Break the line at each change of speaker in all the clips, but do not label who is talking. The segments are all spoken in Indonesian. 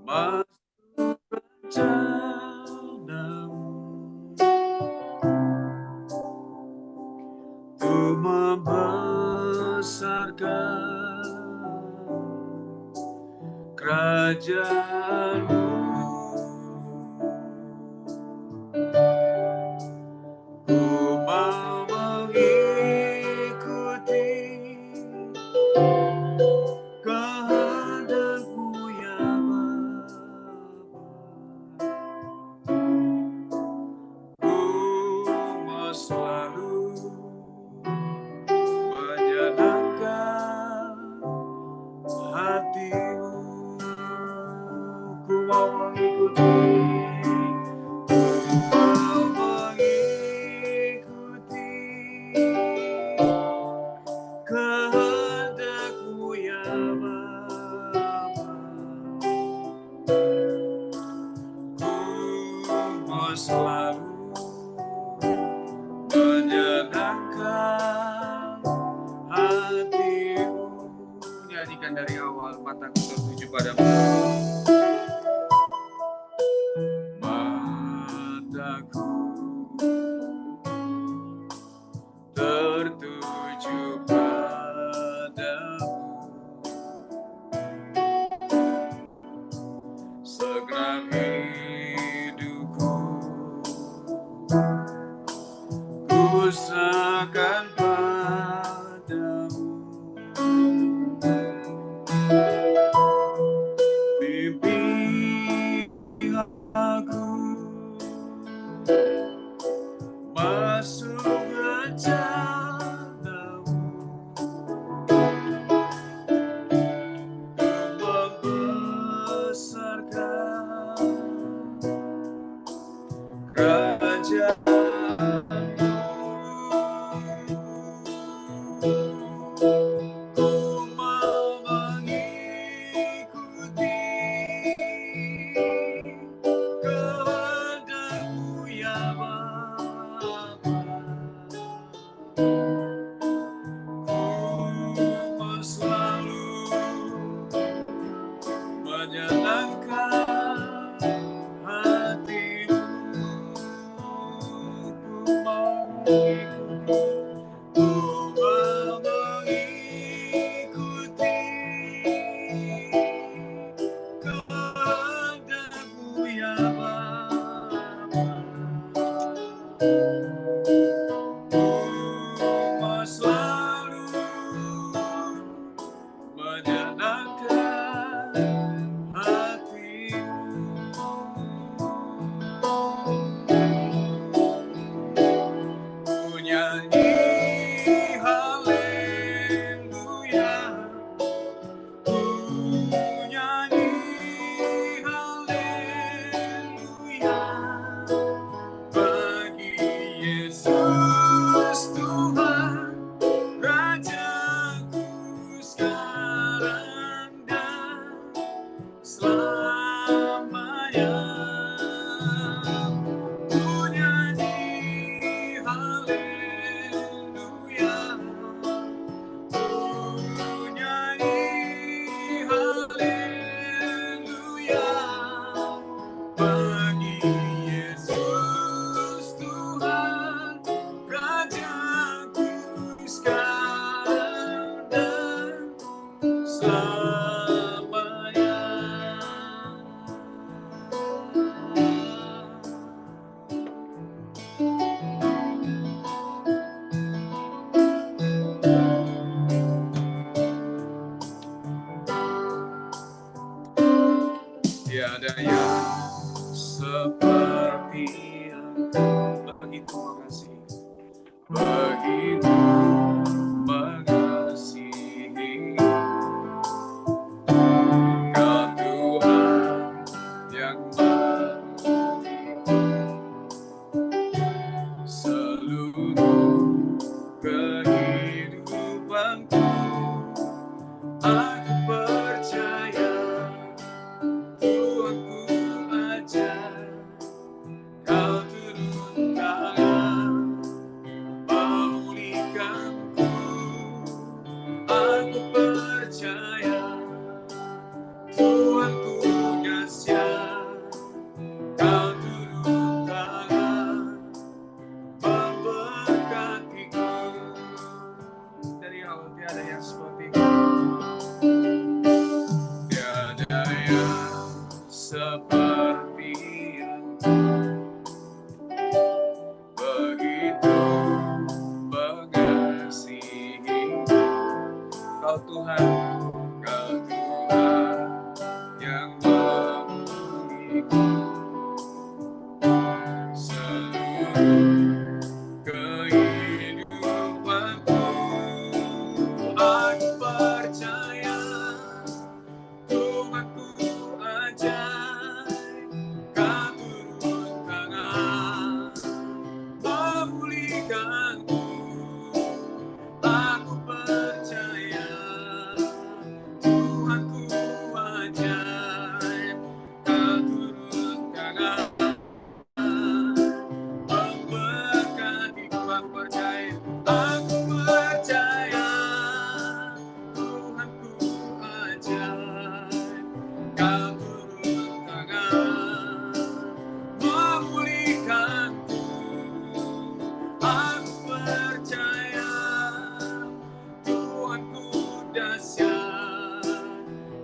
masuk rencanamu untuk membesarkan kerajaan-Mu. Ku mau mengikuti kehendak-Mu ya Bapa. Ku mau selalu menyenangkan hati-Mu. Ku mau mengikuti kehendak-Mu ya Bapa. Ku mau selalu menyenangkan hati-Mu. Nyanyikan dari awal, mataku tertuju padamu. Mataku tertuju padamu, segenap hidupku ku serahkan padamu. Bimbing aku masuk rencana-Mu, membesarkan kerajaan-Mu. Ku mau mengikuti kehendak-Mu ya Bapa. Ku mau selalu menyenangkan hati-Mu. Ku mau mengikuti kehendak-Mu ya Bapa. Ku mau selalu menyenangkan hati-Mu. Ku nyanyi haleluya, ku nyanyi haleluya, bagi Yesus Tuhan Rajaku sekarang dan selamanya. Ku nyanyi haleluya, ku nyanyi haleluya, bagi Yesus Tuhan Rajaku sekarang dan selamanya. Tiada yang seperti Engkau, begitu mengasihi, begitu mengasihi. Kau Tuhan yang seluruh kehidupanku. Aku percaya Tuhan ku ajar, Kau turun tangan memulihkan seperti begitu mengasihi Kau Tuhan, Kau Tuhan yang memilikiku seluruh kehidupanku. Aku percaya Tuhanku ajaib, Kau turun tangan memulihkanku. Aku percaya Tuhanku ajaib, Kau turun tangan memberkatiku. Aku percaya, aku percaya Tuhanku ajaib, Kau turun tangan memulihkanku. Aku percaya Tuhanku dahsyat,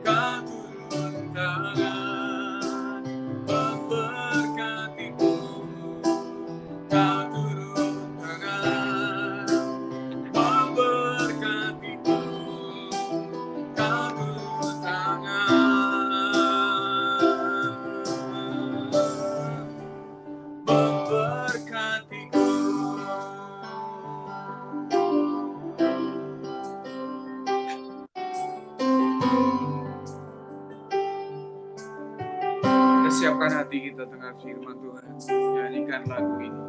Kau turun tangan memberkatiku. Kau turun tangan memberkatiku. Kau turun tangan memberkatiku. Kita siapkan hati kita dengan firman Tuhan. Nyanyikan lagu ini.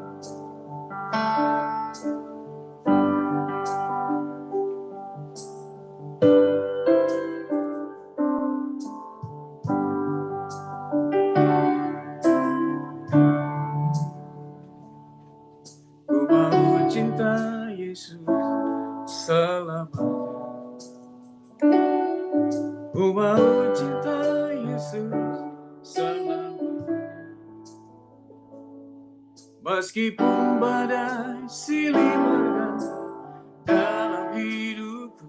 Ku mau cinta Yesus selamanya. Ku mau cinta Yesus selamanya. Meskipun badai silih berganti dalam hidupku,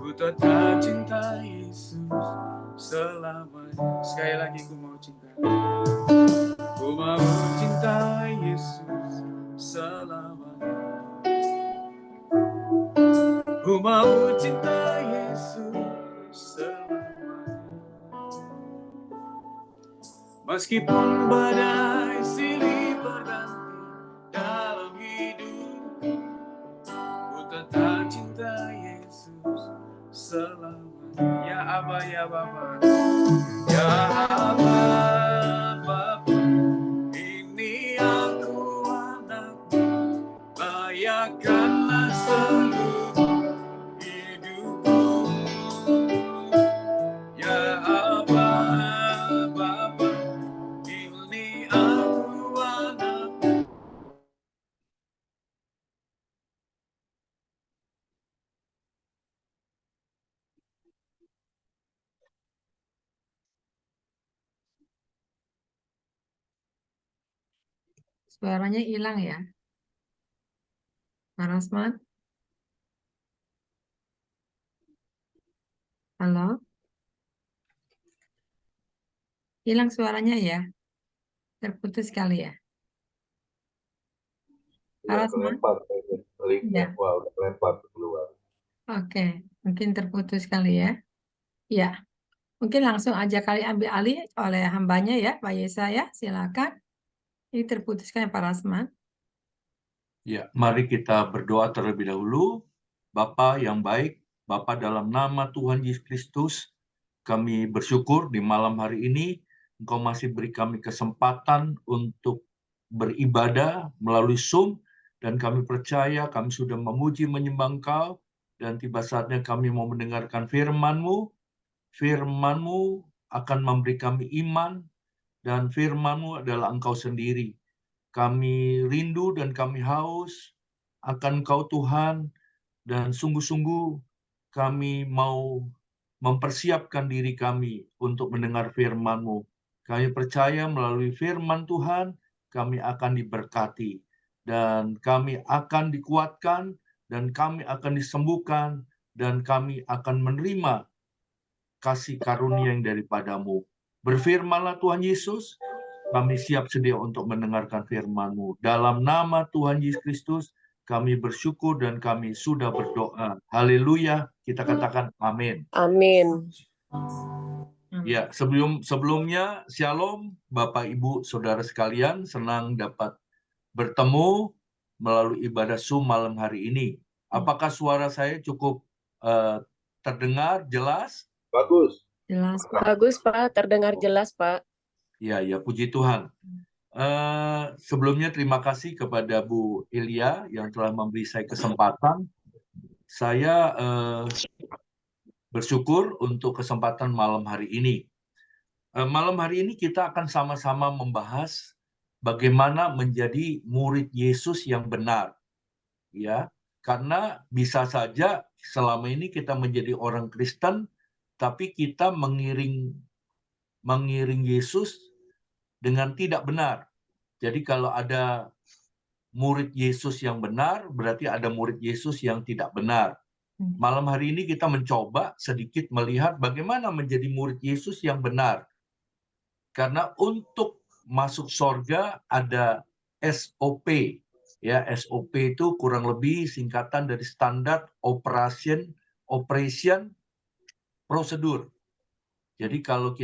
ku tetap cinta Yesus selamanya. Sekali lagi, ku mau cinta. Ku mau cinta Yesus selamanya. Ku mau cinta Yesus selamanya. Meskipun badai silih berganti dalam hidupku, ku tetap cinta Yesus selamanya. Ya Aba, ya Bapa, ya Aba, Bapa, ini aku anakmu, layakkanlah seluruh hidupku. Ya Aba, Bapa, ini aku anakmu.
Suaranya hilang ya, Pak Rosman? Halo? Hilang suaranya ya? Terputus sekali ya? Pak
Ya,
Rosman?
kelempar linknya.
Ya.
Wah, udah kelempar keluar.
Oke, mungkin terputus sekali ya. Ya, mungkin langsung aja kali ambil alih oleh hambanya ya, Pak Yesaya, silakan. Ini terputuskan ya, Pak Rosman.
Ya, mari kita berdoa terlebih dahulu. Bapa yang baik, Bapa dalam nama Tuhan Yesus Kristus, kami bersyukur di malam hari ini Engkau masih beri kami kesempatan untuk beribadah melalui Zoom, dan kami percaya kami sudah memuji menyembah Engkau, dan tiba saatnya kami mau mendengarkan firman-Mu. Firman-Mu akan memberi kami iman, dan firman-Mu adalah Engkau sendiri. Kami rindu dan kami haus akan Engkau Tuhan, dan sungguh-sungguh kami mau mempersiapkan diri kami untuk mendengar firman-Mu. Kami percaya melalui firman Tuhan, kami akan diberkati, dan kami akan dikuatkan, dan kami akan disembuhkan, dan kami akan menerima kasih karunia yang daripadamu. Berfirmanlah Tuhan Yesus, kami siap sedia untuk mendengarkan firman-Mu. Dalam nama Tuhan Yesus Kristus, kami bersyukur dan kami sudah berdoa. Haleluya, kita katakan amin.
Amin.
Ya, sebelumnya, Shalom Bapak Ibu Saudara sekalian, senang dapat bertemu melalui ibadah Zoom malam hari ini. Apakah suara saya cukup terdengar jelas?
Bagus.
Jelas, Pak.
Bagus, Pak. Terdengar jelas, Pak.
Ya, puji Tuhan. Sebelumnya terima kasih kepada Bu Ilya yang telah memberi saya kesempatan. Saya bersyukur untuk kesempatan malam hari ini. Malam hari ini kita akan sama-sama membahas bagaimana menjadi murid Yesus yang benar. Ya, karena bisa saja selama ini kita menjadi orang Kristen, tapi kita mengiring Yesus dengan tidak benar. Jadi kalau ada murid Yesus yang benar, berarti ada murid Yesus yang tidak benar. Malam hari ini kita mencoba sedikit melihat bagaimana menjadi murid Yesus yang benar. Karena untuk masuk surga ada SOP. Ya, SOP itu kurang lebih singkatan dari Standard Operation Prosedur. Jadi kalau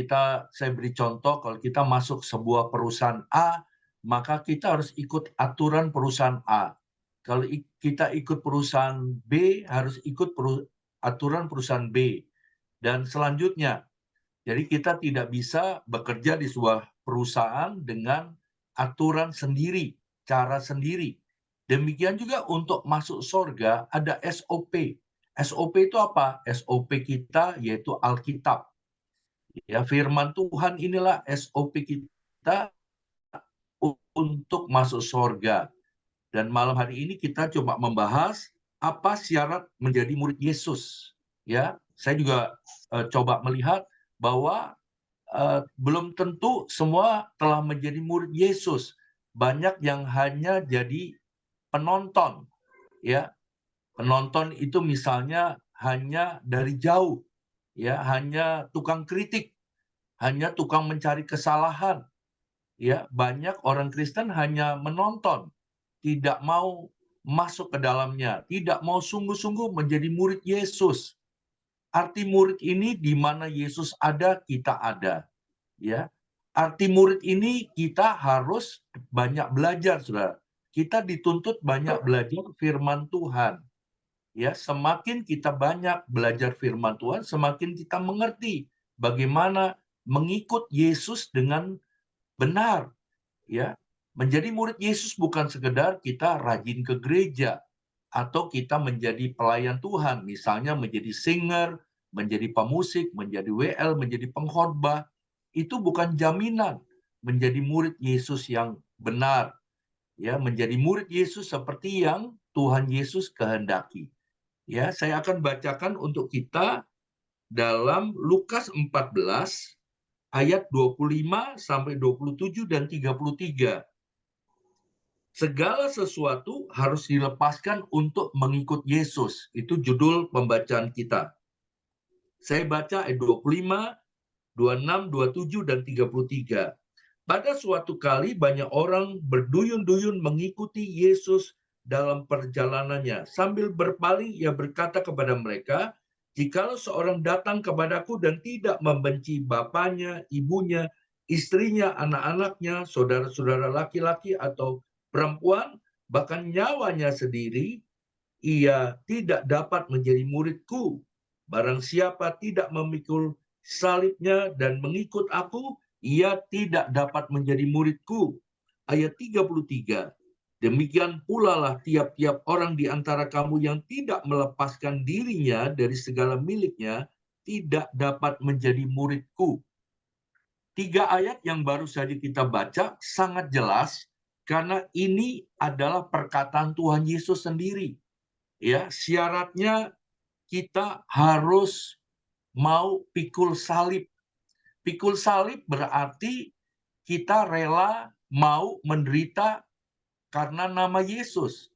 saya beri contoh, kalau kita masuk sebuah perusahaan A, maka kita harus ikut aturan perusahaan A. Kalau kita ikut perusahaan B, harus ikut aturan perusahaan B. Dan selanjutnya, jadi kita tidak bisa bekerja di sebuah perusahaan dengan aturan sendiri, cara sendiri. Demikian juga untuk masuk surga ada SOP. SOP itu apa? SOP kita yaitu Alkitab. Ya, firman Tuhan inilah SOP kita untuk masuk surga. Dan malam hari ini kita coba membahas apa syarat menjadi murid Yesus. Ya, saya juga coba melihat bahwa belum tentu semua telah menjadi murid Yesus. Banyak yang hanya jadi penonton. Ya, penonton itu misalnya hanya dari jauh. Ya, hanya tukang kritik, hanya tukang mencari kesalahan. Ya, banyak orang Kristen hanya menonton, tidak mau masuk ke dalamnya, tidak mau sungguh-sungguh menjadi murid Yesus. Arti murid ini di mana Yesus ada, kita ada. Ya, arti murid ini kita harus banyak belajar, saudara. Kita dituntut banyak belajar firman Tuhan. Ya, semakin kita banyak belajar firman Tuhan, semakin kita mengerti bagaimana mengikut Yesus dengan benar. Ya, menjadi murid Yesus bukan sekedar kita rajin ke gereja atau kita menjadi pelayan Tuhan, misalnya menjadi singer, menjadi pemusik, menjadi WL, menjadi pengkhotbah. Itu bukan jaminan menjadi murid Yesus yang benar. Ya, menjadi murid Yesus seperti yang Tuhan Yesus kehendaki. Ya, saya akan bacakan untuk kita dalam Lukas 14 ayat 25 sampai 27 dan 33. Segala sesuatu harus dilepaskan untuk mengikut Yesus. Itu judul pembacaan kita. Saya baca ayat 25, 26, 27 dan 33. Pada suatu kali banyak orang berduyun-duyun mengikuti Yesus dalam perjalanannya. Sambil berpaling, ia berkata kepada mereka, "Jikalau seorang datang kepadaku dan tidak membenci bapaknya, ibunya, istrinya, anak-anaknya, saudara-saudara laki-laki atau perempuan, bahkan nyawanya sendiri, ia tidak dapat menjadi muridku. Barang siapa tidak memikul salibnya dan mengikut aku, ia tidak dapat menjadi muridku." Ayat 33. Demikian pula lah tiap-tiap orang di antara kamu yang tidak melepaskan dirinya dari segala miliknya, tidak dapat menjadi muridku. 3 ayat yang baru saja kita baca sangat jelas, karena ini adalah perkataan Tuhan Yesus sendiri. Ya, syaratnya kita harus mau pikul salib. Pikul salib berarti kita rela mau menderita karena nama Yesus.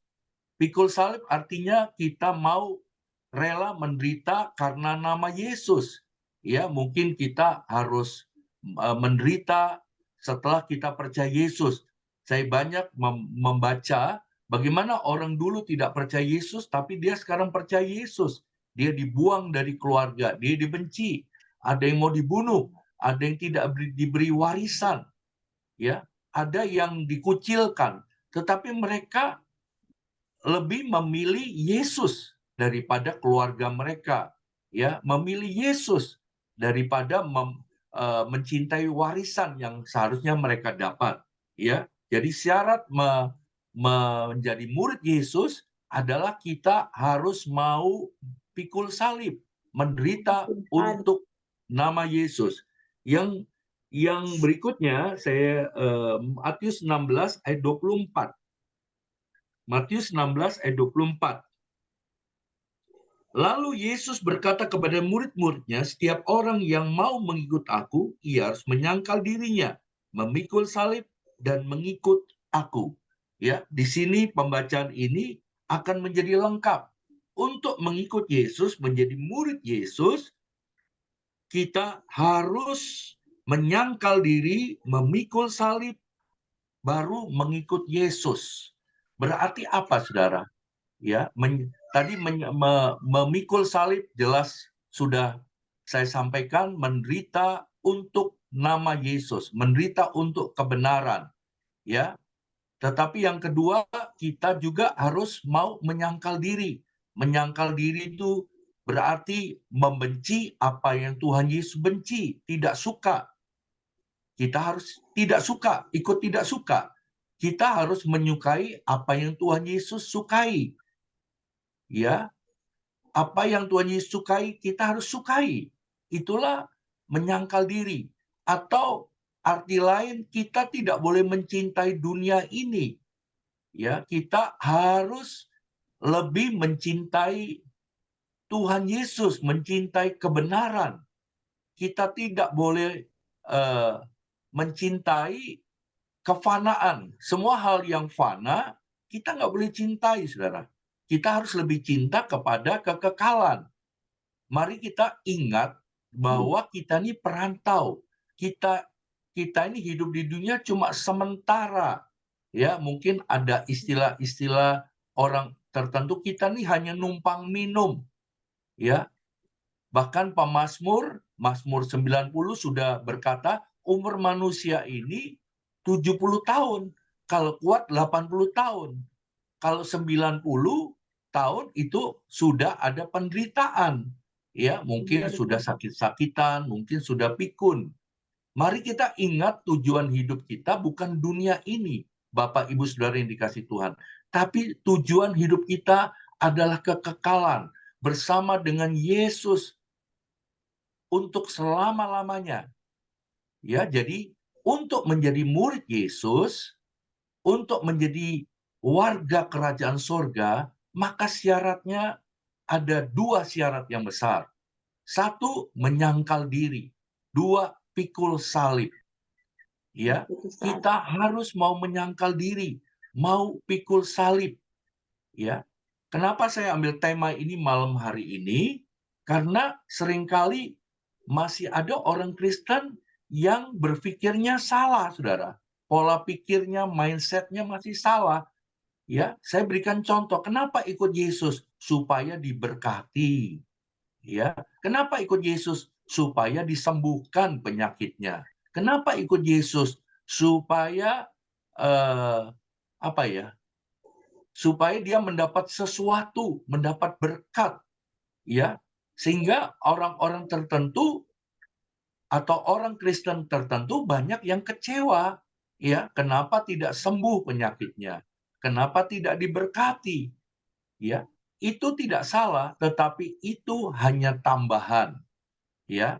Pikul salib artinya kita mau rela menderita karena nama Yesus. Ya, mungkin kita harus menderita setelah kita percaya Yesus. Saya banyak membaca bagaimana orang dulu tidak percaya Yesus, tapi dia sekarang percaya Yesus. Dia dibuang dari keluarga, dia dibenci, ada yang mau dibunuh, ada yang tidak diberi warisan, ya, ada yang dikucilkan, tetapi mereka lebih memilih Yesus daripada keluarga mereka, ya, memilih Yesus daripada mencintai warisan yang seharusnya mereka dapat, ya. Jadi syarat menjadi murid Yesus adalah kita harus mau pikul salib, menderita untuk nama Yesus. Yang berikutnya saya Matius 16 ayat 24. Matius 16 ayat 24. Lalu Yesus berkata kepada murid-muridnya, setiap orang yang mau mengikut aku, ia harus menyangkal dirinya, memikul salib dan mengikut aku. Ya, di sini pembacaan ini akan menjadi lengkap. Untuk mengikut Yesus, menjadi murid Yesus, kita harus menyangkal diri, memikul salib, baru mengikut Yesus. Berarti apa, saudara? Ya, tadi memikul salib jelas sudah saya sampaikan, menderita untuk nama Yesus, menderita untuk kebenaran, ya. Tetapi yang kedua, kita juga harus mau menyangkal diri. Menyangkal diri itu berarti membenci apa yang Tuhan Yesus benci, tidak suka. Kita harus tidak suka, ikut tidak suka. Kita harus menyukai apa yang Tuhan Yesus sukai. Ya, apa yang Tuhan Yesus sukai, kita harus sukai. Itulah menyangkal diri. Atau arti lain, kita tidak boleh mencintai dunia ini. Ya, kita harus lebih mencintai Tuhan Yesus, mencintai kebenaran. Kita tidak boleh mencintai kefanaan. Semua hal yang fana, kita nggak boleh cintai, saudara. Kita harus lebih cinta kepada kekekalan. Mari kita ingat bahwa kita ini perantau. Kita ini hidup di dunia cuma sementara. Ya, mungkin ada istilah-istilah orang tertentu, kita ini hanya numpang minum. Ya. Bahkan pemazmur, Mazmur 90 sudah berkata, umur manusia ini 70 tahun. Kalau kuat 80 tahun. Kalau 90 tahun itu sudah ada penderitaan. Ya, mungkin sudah sakit-sakitan, mungkin sudah pikun. Mari kita ingat tujuan hidup kita bukan dunia ini, Bapak Ibu Saudara yang dikasihi Tuhan. Tapi tujuan hidup kita adalah kekekalan bersama dengan Yesus untuk selama-lamanya. Ya, jadi untuk menjadi murid Yesus, untuk menjadi warga kerajaan sorga, maka syaratnya ada dua syarat yang besar. Satu, menyangkal diri. Dua, pikul salib. Ya, kita harus mau menyangkal diri, mau pikul salib. Ya, kenapa saya ambil tema ini malam hari ini? Karena seringkali masih ada orang Kristen yang berpikirnya salah, saudara. Pola pikirnya, mindset-nya masih salah. Ya, saya berikan contoh. Kenapa ikut Yesus? Supaya diberkati. Ya, kenapa ikut Yesus? Supaya disembuhkan penyakitnya. Kenapa ikut Yesus? Supaya supaya dia mendapat sesuatu, mendapat berkat. Ya, sehingga orang-orang tertentu atau orang Kristen tertentu banyak yang kecewa, ya, kenapa tidak sembuh penyakitnya? Kenapa tidak diberkati? Ya, itu tidak salah, tetapi itu hanya tambahan. Ya,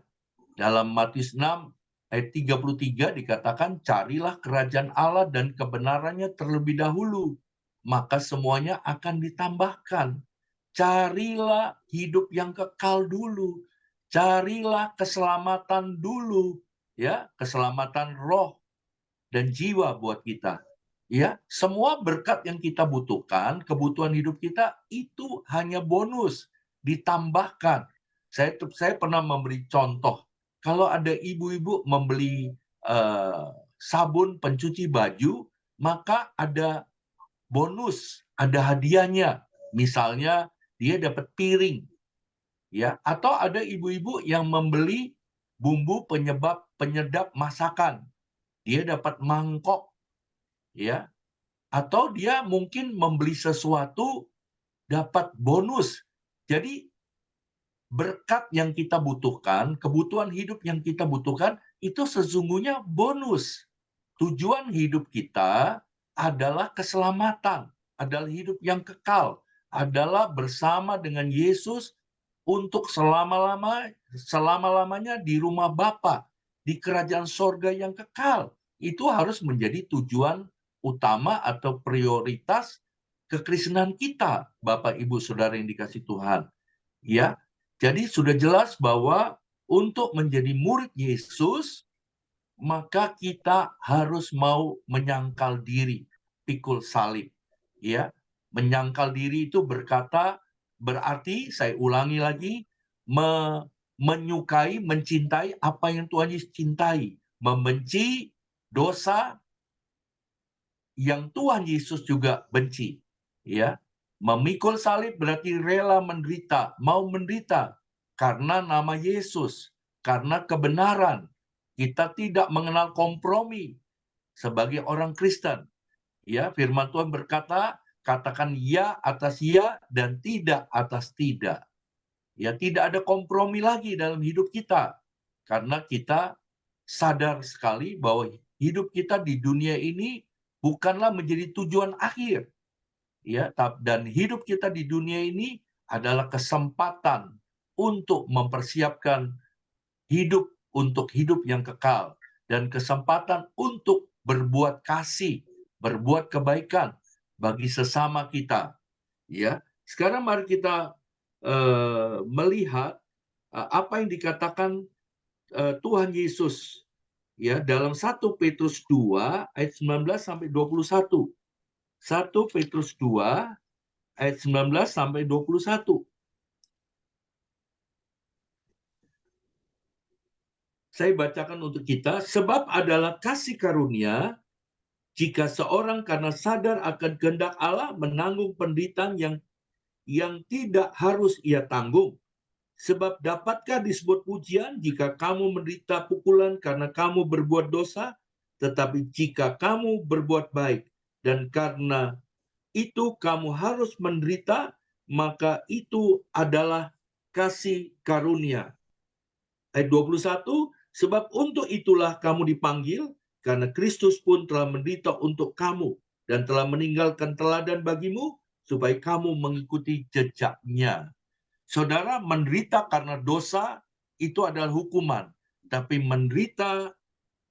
dalam Matius 6 ayat 33 dikatakan, carilah kerajaan Allah dan kebenarannya terlebih dahulu, maka semuanya akan ditambahkan. Carilah hidup yang kekal dulu. Carilah keselamatan dulu, ya, keselamatan roh dan jiwa buat kita. Ya, semua berkat yang kita butuhkan, kebutuhan hidup kita itu hanya bonus, ditambahkan. Saya pernah memberi contoh, kalau ada ibu-ibu membeli sabun pencuci baju, maka ada bonus, ada hadiahnya. Misalnya dia dapat piring, ya, atau ada ibu-ibu yang membeli bumbu penyedap masakan, dia dapat mangkok, ya, atau dia mungkin membeli sesuatu dapat bonus. Jadi berkat yang kita butuhkan, kebutuhan hidup yang kita butuhkan, itu sesungguhnya bonus. Tujuan hidup kita adalah keselamatan, adalah hidup yang kekal, adalah bersama dengan Yesus untuk selama-lamanya di rumah Bapa, di kerajaan sorga yang kekal. Itu harus menjadi tujuan utama atau prioritas kekristenan kita, Bapak, Ibu, Saudara yang dikasihi Tuhan. Ya, jadi sudah jelas bahwa untuk menjadi murid Yesus, maka kita harus mau menyangkal diri, pikul salib. Ya, menyangkal diri itu berarti, saya ulangi lagi, menyukai, mencintai apa yang Tuhan Yesus cintai, membenci dosa yang Tuhan Yesus juga benci. Ya, memikul salib berarti rela menderita, mau menderita karena nama Yesus, karena kebenaran. Kita tidak mengenal kompromi sebagai orang Kristen. Ya, firman Tuhan berkata, katakan ya atas ya dan tidak atas tidak. Ya, tidak ada kompromi lagi dalam hidup kita. Karena kita sadar sekali bahwa hidup kita di dunia ini bukanlah menjadi tujuan akhir. Ya, dan hidup kita di dunia ini adalah kesempatan untuk mempersiapkan hidup untuk hidup yang kekal dan kesempatan untuk berbuat kasih, berbuat kebaikan bagi sesama kita. Ya, sekarang mari kita melihat apa yang dikatakan Tuhan Yesus, ya, dalam 1 Petrus 2 ayat 19 sampai 21. 1 Petrus 2 ayat 19 sampai 21. Saya bacakan untuk kita, sebab adalah kasih karunia jika seorang karena sadar akan kehendak Allah menanggung penderitaan yang tidak harus ia tanggung. Sebab dapatkah disebut pujian jika kamu menderita pukulan karena kamu berbuat dosa, tetapi jika kamu berbuat baik dan karena itu kamu harus menderita, maka itu adalah kasih karunia. Ayat 21, sebab untuk itulah kamu dipanggil, karena Kristus pun telah menderita untuk kamu dan telah meninggalkan teladan bagimu, supaya kamu mengikuti jejaknya. Saudara, menderita karena dosa itu adalah hukuman, tapi menderita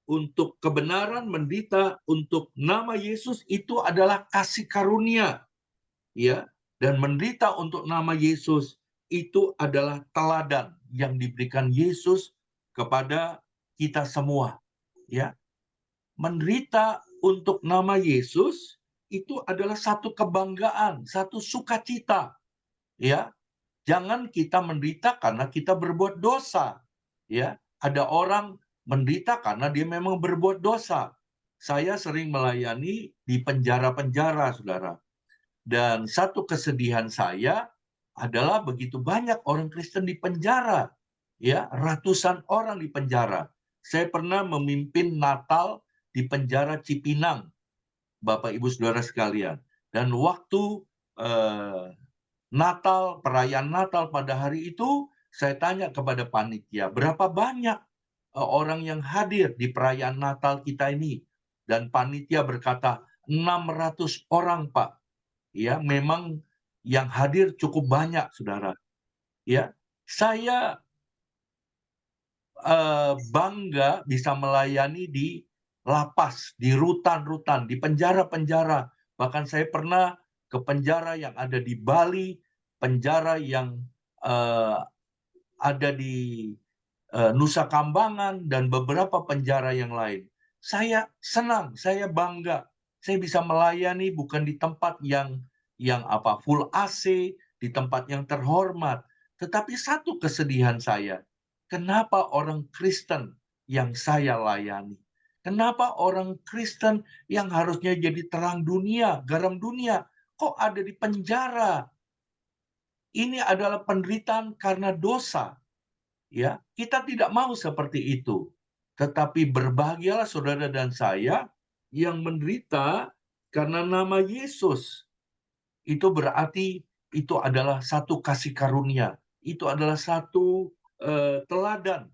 untuk kebenaran, menderita untuk nama Yesus itu adalah kasih karunia. Ya, dan menderita untuk nama Yesus itu adalah teladan yang diberikan Yesus kepada kita semua. Ya, menderita untuk nama Yesus itu adalah satu kebanggaan, satu sukacita. Ya, jangan kita menderita karena kita berbuat dosa. Ya, ada orang menderita karena dia memang berbuat dosa. Saya sering melayani di penjara-penjara, saudara. Dan satu kesedihan saya adalah begitu banyak orang Kristen di penjara. Ya, ratusan orang di penjara. Saya pernah memimpin Natal di penjara Cipinang, Bapak Ibu Saudara sekalian. Dan waktu Natal, perayaan Natal pada hari itu, saya tanya kepada panitia, berapa banyak orang yang hadir di perayaan Natal kita ini? Dan panitia berkata, 600 orang, Pak. Ya, memang yang hadir cukup banyak, saudara. Ya, saya bangga bisa melayani di lapas, di rutan-rutan, di penjara-penjara. Bahkan saya pernah ke penjara yang ada di Bali, penjara yang ada di Nusa Kambangan, dan beberapa penjara yang lain. Saya senang, saya bangga. Saya bisa melayani bukan di tempat yang full AC, di tempat yang terhormat, Tetapi satu kesedihan saya, kenapa orang Kristen yang saya layani? Kenapa orang Kristen yang harusnya jadi terang dunia, garam dunia, kok ada di penjara? Ini adalah penderitaan karena dosa. Ya, kita tidak mau seperti itu. Tetapi berbahagialah saudara dan saya yang menderita karena nama Yesus. Itu berarti itu adalah satu kasih karunia. Itu adalah satu teladan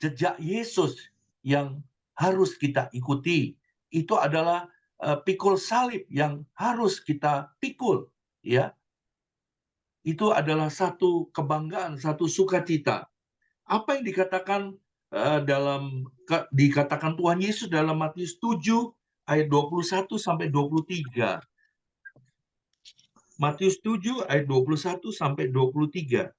jejak Yesus yang harus kita ikuti. Itu adalah pikul salib yang harus kita pikul, ya. Itu adalah satu kebanggaan, satu sukacita. Apa yang dikatakan dikatakan Tuhan Yesus dalam Matius 7 ayat 21 sampai 23. Matius 7 ayat 21 sampai 23.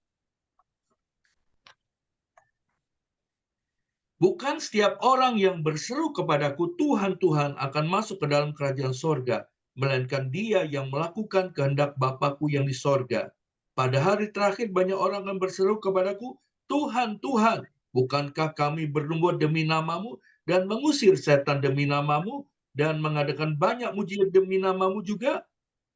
Bukan setiap orang yang berseru kepadaku, Tuhan, Tuhan, akan masuk ke dalam kerajaan sorga, melainkan dia yang melakukan kehendak Bapa-Ku yang di sorga. Pada hari terakhir banyak orang akan berseru kepadaku, Tuhan, Tuhan, bukankah kami bernubuat demi namamu dan mengusir setan demi namamu dan mengadakan banyak mujizat demi namamu juga?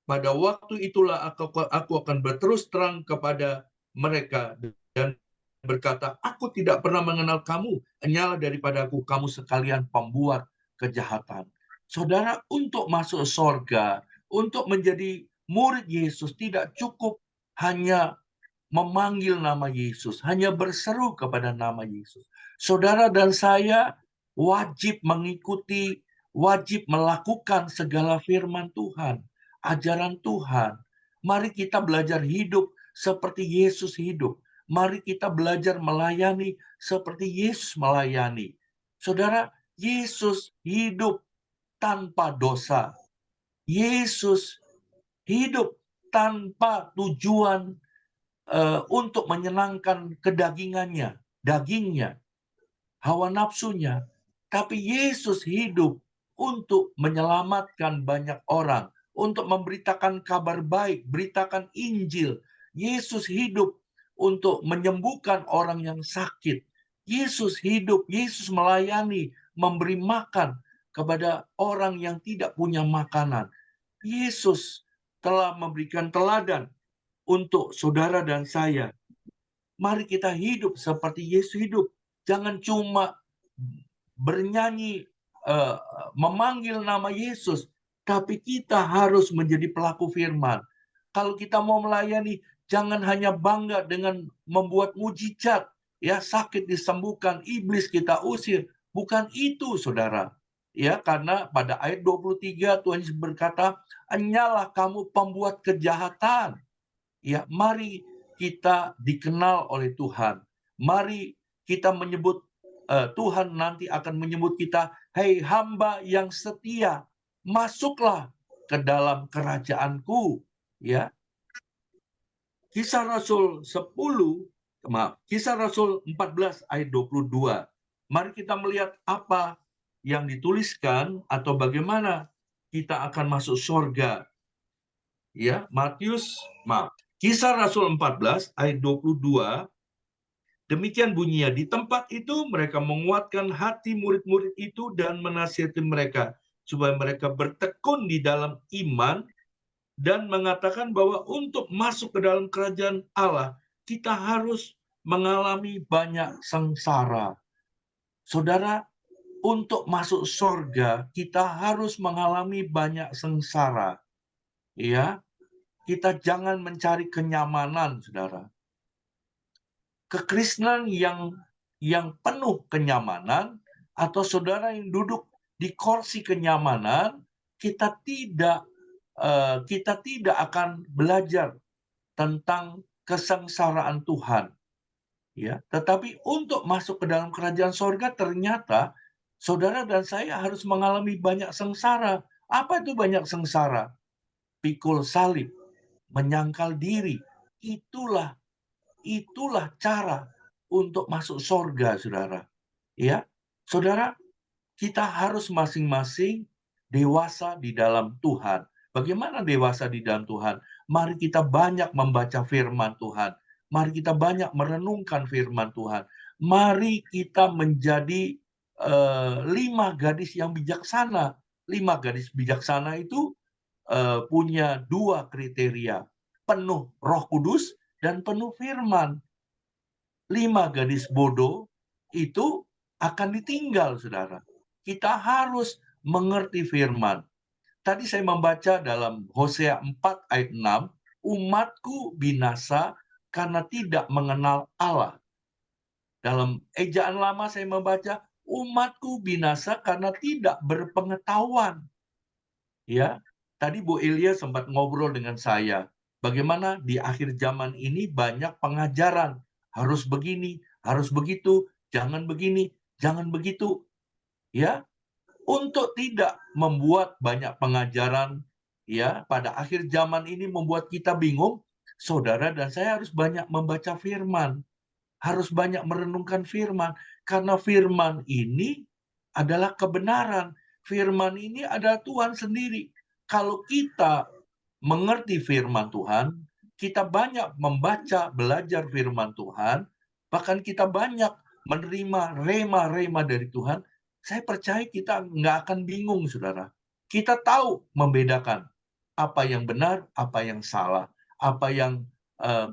Pada waktu itulah aku akan berterus terang kepada mereka dan berkata, aku tidak pernah mengenal kamu, hanyalah daripada kamu sekalian pembuat kejahatan. Saudara, untuk masuk surga, untuk menjadi murid Yesus, tidak cukup hanya memanggil nama Yesus, hanya berseru kepada nama Yesus. Saudara dan saya wajib mengikuti, wajib melakukan segala firman Tuhan, ajaran Tuhan. Mari kita belajar hidup seperti Yesus hidup. Mari kita belajar melayani seperti Yesus melayani. Saudara, Yesus hidup tanpa dosa. Yesus hidup tanpa tujuan untuk menyenangkan kedagingannya, dagingnya, hawa nafsunya. Tapi Yesus hidup untuk menyelamatkan banyak orang, untuk memberitakan kabar baik, beritakan Injil. Yesus hidup untuk menyembuhkan orang yang sakit. Yesus hidup, Yesus melayani, memberi makan kepada orang yang tidak punya makanan. Yesus telah memberikan teladan untuk saudara dan saya. Mari kita hidup seperti Yesus hidup. Jangan cuma bernyanyi, memanggil nama Yesus, tapi kita harus menjadi pelaku firman. Kalau kita mau melayani, jangan hanya bangga dengan membuat mujizat, ya, sakit disembuhkan, iblis kita usir. Bukan itu, saudara. Ya, karena pada ayat 23 Tuhan Yesus berkata, hanyalah kamu pembuat kejahatan. Ya, mari kita dikenal oleh Tuhan. Mari kita menyebut Tuhan nanti akan menyebut kita, hei hamba yang setia, masuklah ke dalam kerajaanku. Ya. Kisah Rasul 14 ayat 22. Mari kita melihat apa yang dituliskan atau bagaimana kita akan masuk surga. Ya, Kisah Rasul 14 ayat 22. Demikian bunyinya, di tempat itu mereka menguatkan hati murid-murid itu dan menasihati mereka supaya mereka bertekun di dalam iman dan mengatakan bahwa untuk masuk ke dalam kerajaan Allah, kita harus mengalami banyak sengsara. Saudara, untuk masuk surga, kita harus mengalami banyak sengsara. Ya, kita jangan mencari kenyamanan, saudara. Kekristenan yang penuh kenyamanan, atau saudara yang duduk di kursi kenyamanan, kita tidak akan belajar tentang kesengsaraan Tuhan. Ya, tetapi untuk masuk ke dalam kerajaan sorga, ternyata saudara dan saya harus mengalami banyak sengsara. Apa itu banyak sengsara? Pikul salib, menyangkal diri. Itulah cara untuk masuk sorga, saudara. Ya, saudara, kita harus masing-masing dewasa di dalam Tuhan. Bagaimana dewasa di dalam Tuhan? Mari kita banyak membaca firman Tuhan. Mari kita banyak merenungkan firman Tuhan. Mari kita menjadi 5 gadis yang bijaksana. 5 gadis bijaksana itu punya 2 kriteria. Penuh Roh Kudus dan penuh firman. 5 gadis bodoh itu akan ditinggal, saudara. Kita harus mengerti firman. Tadi saya membaca dalam Hosea 4 ayat 6, umatku binasa karena tidak mengenal Allah. Dalam ejaan lama saya membaca, umatku binasa karena tidak berpengetahuan. Ya, tadi Bu Ilya sempat ngobrol dengan saya, bagaimana di akhir zaman ini banyak pengajaran, harus begini, harus begitu, jangan begini, jangan begitu. Ya, untuk tidak membuat banyak pengajaran, ya, pada akhir zaman ini membuat kita bingung, saudara dan saya harus banyak membaca firman, harus banyak merenungkan firman, karena firman ini adalah kebenaran. Firman ini adalah Tuhan sendiri. Kalau kita mengerti firman Tuhan, kita banyak membaca, belajar firman Tuhan, bahkan kita banyak menerima rema-rema dari Tuhan, saya percaya kita nggak akan bingung, saudara. Kita tahu membedakan apa yang benar, apa yang salah, apa yang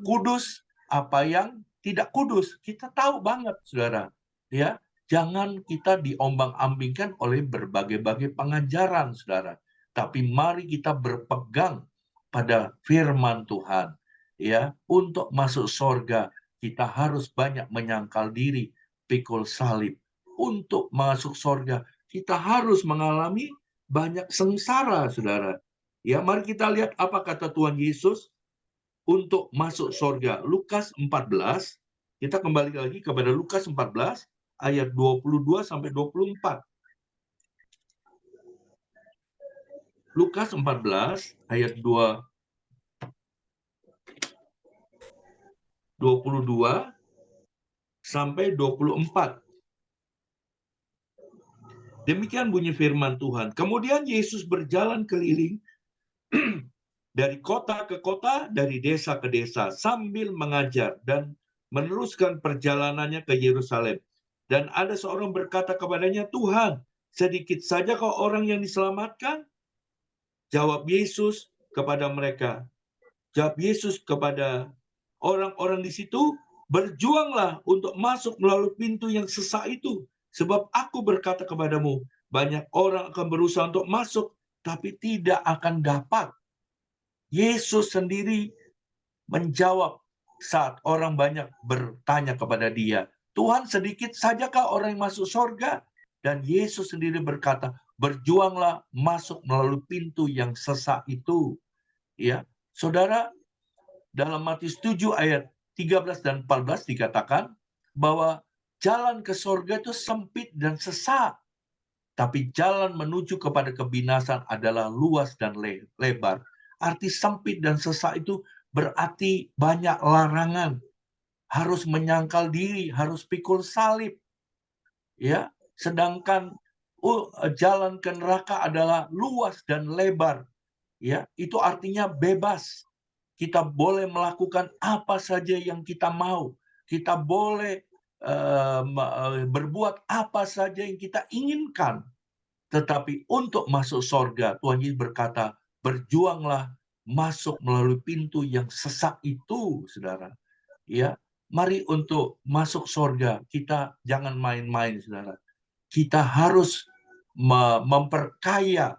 kudus, apa yang tidak kudus. Kita tahu banget, saudara. Ya, jangan kita diombang-ambingkan oleh berbagai-bagai pengajaran, saudara. Tapi mari kita berpegang pada firman Tuhan. Ya, untuk masuk surga kita harus banyak menyangkal diri, pikul salib. Untuk masuk surga kita harus mengalami banyak sengsara, saudara. Ya, mari kita lihat apa kata Tuhan Yesus untuk masuk surga. Lukas 14, kita kembali lagi kepada Lukas 14 ayat 22 sampai 24. Lukas 14 ayat 22 sampai 24. Demikian bunyi firman Tuhan. Kemudian Yesus berjalan keliling dari kota ke kota, dari desa ke desa, sambil mengajar dan meneruskan perjalanannya ke Yerusalem. Dan ada seorang berkata kepadanya, Tuhan, sedikit saja kau orang yang diselamatkan? Jawab Yesus kepada mereka. Jawab Yesus kepada orang-orang di situ, berjuanglah untuk masuk melalui pintu yang sesak itu. Sebab aku berkata kepadamu, banyak orang akan berusaha untuk masuk, tapi tidak akan dapat. Yesus sendiri menjawab saat orang banyak bertanya kepada dia, Tuhan, sedikit sajakah orang yang masuk surga? Dan Yesus sendiri berkata, berjuanglah masuk melalui pintu yang sesak itu. Ya, saudara, dalam Matius 7 ayat 13 dan 14 dikatakan bahwa jalan ke surga itu sempit dan sesak. Tapi jalan menuju kepada kebinasan adalah luas dan lebar. Arti sempit dan sesak itu berarti banyak larangan. Harus menyangkal diri, harus pikul salib. Ya, sedangkan jalan ke neraka adalah luas dan lebar. Ya, itu artinya bebas. Kita boleh melakukan apa saja yang kita mau. Kita boleh berbuat apa saja yang kita inginkan. Tetapi untuk masuk surga, Tuhan Yesus berkata, berjuanglah masuk melalui pintu yang sesak itu, saudara. Ya, mari untuk masuk surga, kita jangan main-main, saudara. Kita harus memperkaya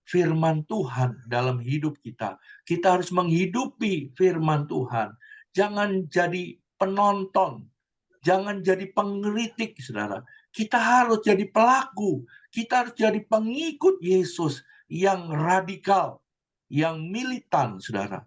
firman Tuhan dalam hidup kita. Kita harus menghidupi firman Tuhan. Jangan jadi penonton. Jangan jadi pengkritik, saudara. Kita harus jadi pelaku. Kita harus jadi pengikut Yesus yang radikal, yang militan, saudara.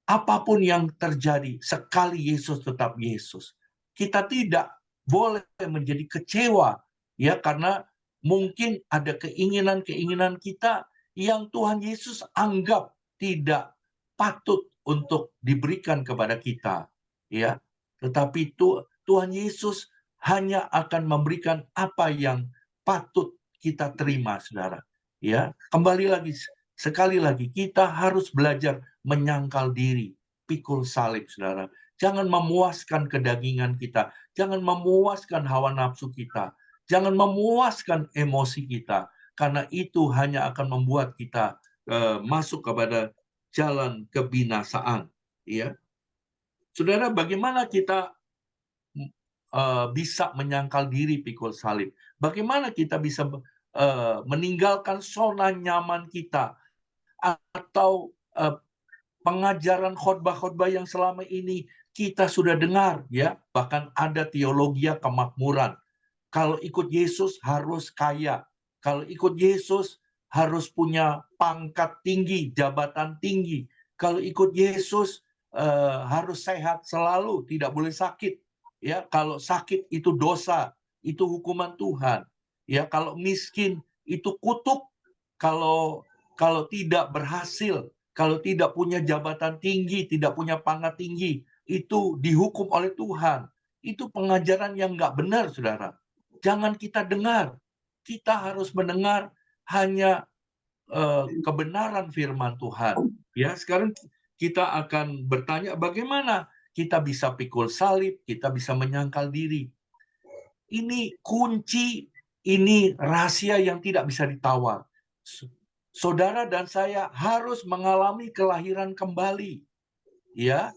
Apapun yang terjadi, sekali Yesus tetap Yesus. Kita tidak boleh menjadi kecewa, ya, karena mungkin ada keinginan-keinginan kita yang Tuhan Yesus anggap tidak patut untuk diberikan kepada kita, ya. Tetapi Tuhan Yesus hanya akan memberikan apa yang patut kita terima, saudara. Ya, kembali lagi, sekali lagi, kita harus belajar menyangkal diri, pikul salib, saudara. Jangan memuaskan kedagingan kita. Jangan memuaskan hawa nafsu kita. Jangan memuaskan emosi kita. Karena itu hanya akan membuat kita masuk kepada jalan kebinasaan. Ya, saudara, bagaimana kita bisa menyangkal diri pikul salib? Bagaimana kita bisa meninggalkan zona nyaman kita atau pengajaran khotbah-khotbah yang selama ini kita sudah dengar, ya, bahkan ada teologi kemakmuran. Kalau ikut Yesus harus kaya, kalau ikut Yesus harus punya pangkat tinggi, jabatan tinggi. Kalau ikut Yesus harus sehat selalu, tidak boleh sakit. Ya, kalau sakit itu dosa, itu hukuman Tuhan. Ya, kalau miskin itu kutuk. Kalau tidak berhasil, kalau tidak punya jabatan tinggi, tidak punya pangkat tinggi, itu dihukum oleh Tuhan. Itu pengajaran yang nggak benar, saudara. Jangan kita dengar. Kita harus mendengar hanya kebenaran firman Tuhan. Ya, sekarang kita akan bertanya bagaimana kita bisa pikul salib, kita bisa menyangkal diri. Ini kunci, ini rahasia yang tidak bisa ditawar. Saudara dan saya harus mengalami kelahiran kembali. Ya,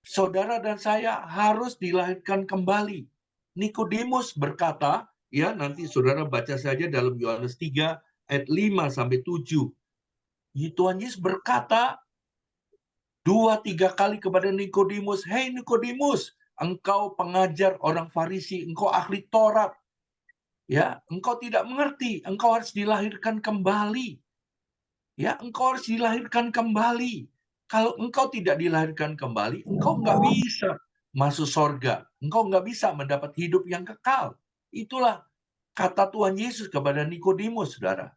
saudara dan saya harus dilahirkan kembali. Nikodemus berkata, ya, nanti saudara baca saja dalam Yohanes 3 ayat 5-7. Tuhan Yesus berkata 2-3 kali kepada Nikodemus, "Hei Nikodemus, engkau pengajar orang Farisi, engkau ahli Taurat. Ya, engkau tidak mengerti, engkau harus dilahirkan kembali. Ya, engkau harus dilahirkan kembali. Kalau engkau tidak dilahirkan kembali, engkau nggak bisa masuk surga. Engkau nggak bisa mendapat hidup yang kekal." Itulah kata Tuhan Yesus kepada Nikodemus, saudara.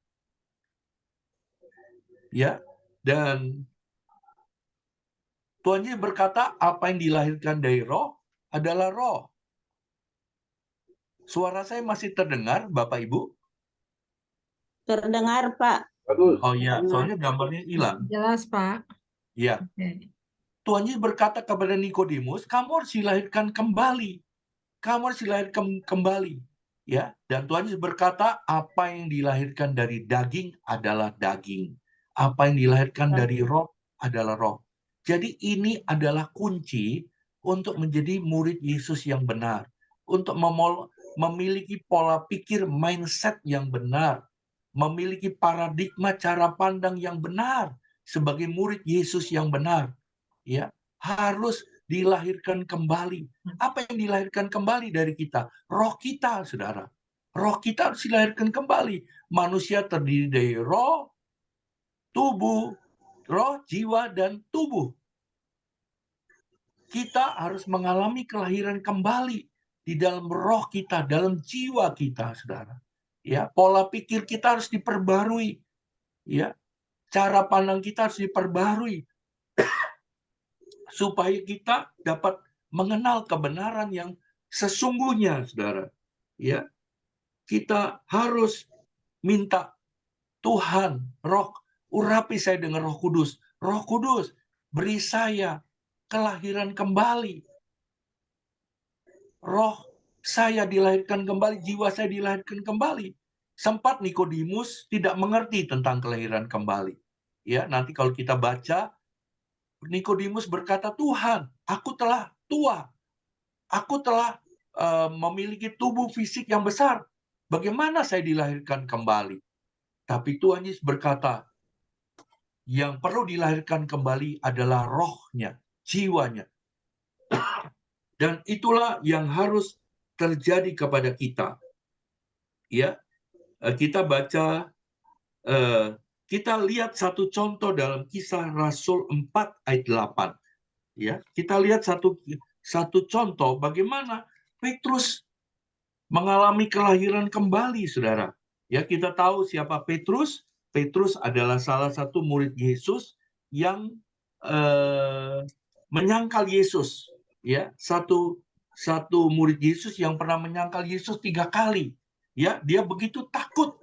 Ya, dan Tuhan Yesus berkata, apa yang dilahirkan dari roh adalah roh. Suara saya masih terdengar, Bapak Ibu?
Terdengar, Pak.
Bagus.
Oh ya, soalnya gambarnya hilang.
Jelas, Pak.
Ya,
Oke.
Tuhan Yesus berkata kepada Nikodemus, kamu harus dilahirkan kembali. Kamu harus dilahirkan kembali. Ya, dan Tuhan Yesus berkata, apa yang dilahirkan dari daging adalah daging. Apa yang dilahirkan dari roh adalah roh. Jadi ini adalah kunci untuk menjadi murid Yesus yang benar. Untuk memiliki pola pikir mindset yang benar. Memiliki paradigma cara pandang yang benar sebagai murid Yesus yang benar. Ya, harus dilahirkan kembali. Apa yang dilahirkan kembali dari kita? Roh kita, saudara. Roh kita harus dilahirkan kembali. Manusia terdiri dari roh, tubuh, roh, jiwa, dan tubuh. Kita harus mengalami kelahiran kembali di dalam roh kita, dalam jiwa kita, saudara. Ya, pola pikir kita harus diperbarui. Ya, cara pandang kita harus diperbarui supaya kita dapat mengenal kebenaran yang sesungguhnya, saudara. Ya, kita harus minta Tuhan, Roh, urapi saya dengan Roh Kudus. Roh Kudus, beri saya kelahiran kembali. Roh saya dilahirkan kembali, jiwa saya dilahirkan kembali. Sempat Nikodemus tidak mengerti tentang kelahiran kembali. Ya, nanti kalau kita baca, Nikodemus berkata, Tuhan, aku telah tua. Aku telah memiliki tubuh fisik yang besar. Bagaimana saya dilahirkan kembali? Tapi Tuhan Yesus berkata, yang perlu dilahirkan kembali adalah rohnya, jiwanya. Dan itulah yang harus terjadi kepada kita. Ya, kita baca, kita lihat satu contoh dalam Kisah Rasul 4 ayat 8. Ya, kita lihat satu contoh bagaimana Petrus mengalami kelahiran kembali, saudara. Ya, kita tahu siapa Petrus. Petrus adalah salah satu murid Yesus yang menyangkal Yesus. Ya, satu murid Yesus yang pernah menyangkal Yesus 3 kali. Ya, dia begitu takut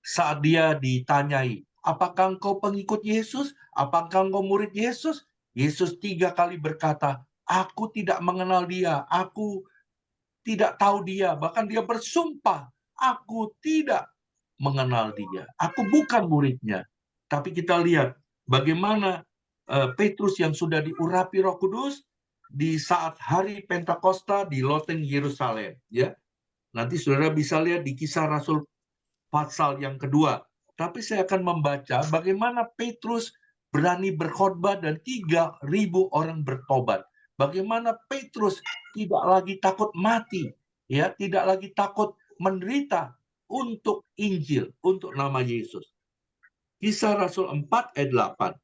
saat dia ditanyai, apakah engkau pengikut Yesus? Apakah engkau murid Yesus? Yesus 3 kali berkata, aku tidak mengenal dia, aku tidak tahu dia, bahkan dia bersumpah, aku tidak mengenal dia, aku bukan muridnya. Tapi kita lihat bagaimana Petrus yang sudah diurapi Roh Kudus di saat hari Pentakosta di loteng Yerusalem, ya. Nanti saudara bisa lihat di Kisah Rasul pasal yang kedua. Tapi saya akan membaca bagaimana Petrus berani berkhotbah dan 3.000 orang bertobat. Bagaimana Petrus tidak lagi takut mati, ya, tidak lagi takut menderita untuk Injil, untuk nama Yesus. Kisah Rasul 4 ayat 8.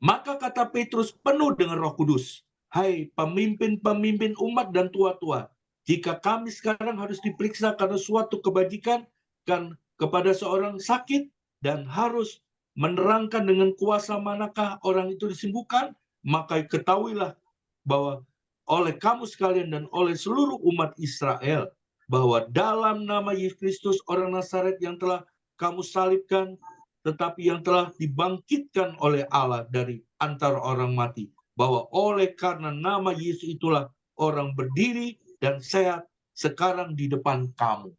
Maka kata Petrus penuh dengan Roh Kudus, hai pemimpin-pemimpin umat dan tua-tua, jika kami sekarang harus diperiksa karena suatu kebajikan kan kepada seorang sakit dan harus menerangkan dengan kuasa manakah orang itu disembuhkan, maka ketahuilah bahwa oleh kamu sekalian dan oleh seluruh umat Israel, bahwa dalam nama Yesus Kristus orang Nazaret yang telah kamu salibkan, tetapi yang telah dibangkitkan oleh Allah dari antara orang mati, bahwa oleh karena nama Yesus itulah orang berdiri dan sehat sekarang di depan kamu.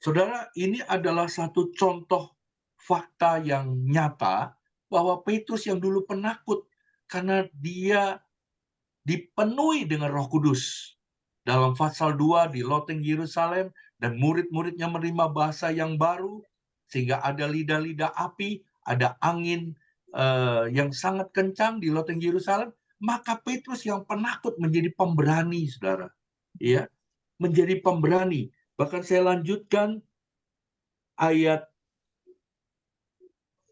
Saudara, ini adalah satu contoh fakta yang nyata bahwa Petrus yang dulu penakut karena dia dipenuhi dengan Roh Kudus. Dalam pasal 2 di loteng Yerusalem dan murid-muridnya menerima bahasa yang baru sehingga ada lidah-lidah api, ada angin yang sangat kencang di loteng Yerusalem, maka Petrus yang penakut menjadi pemberani, saudara. Ya, menjadi pemberani. Bahkan saya lanjutkan ayat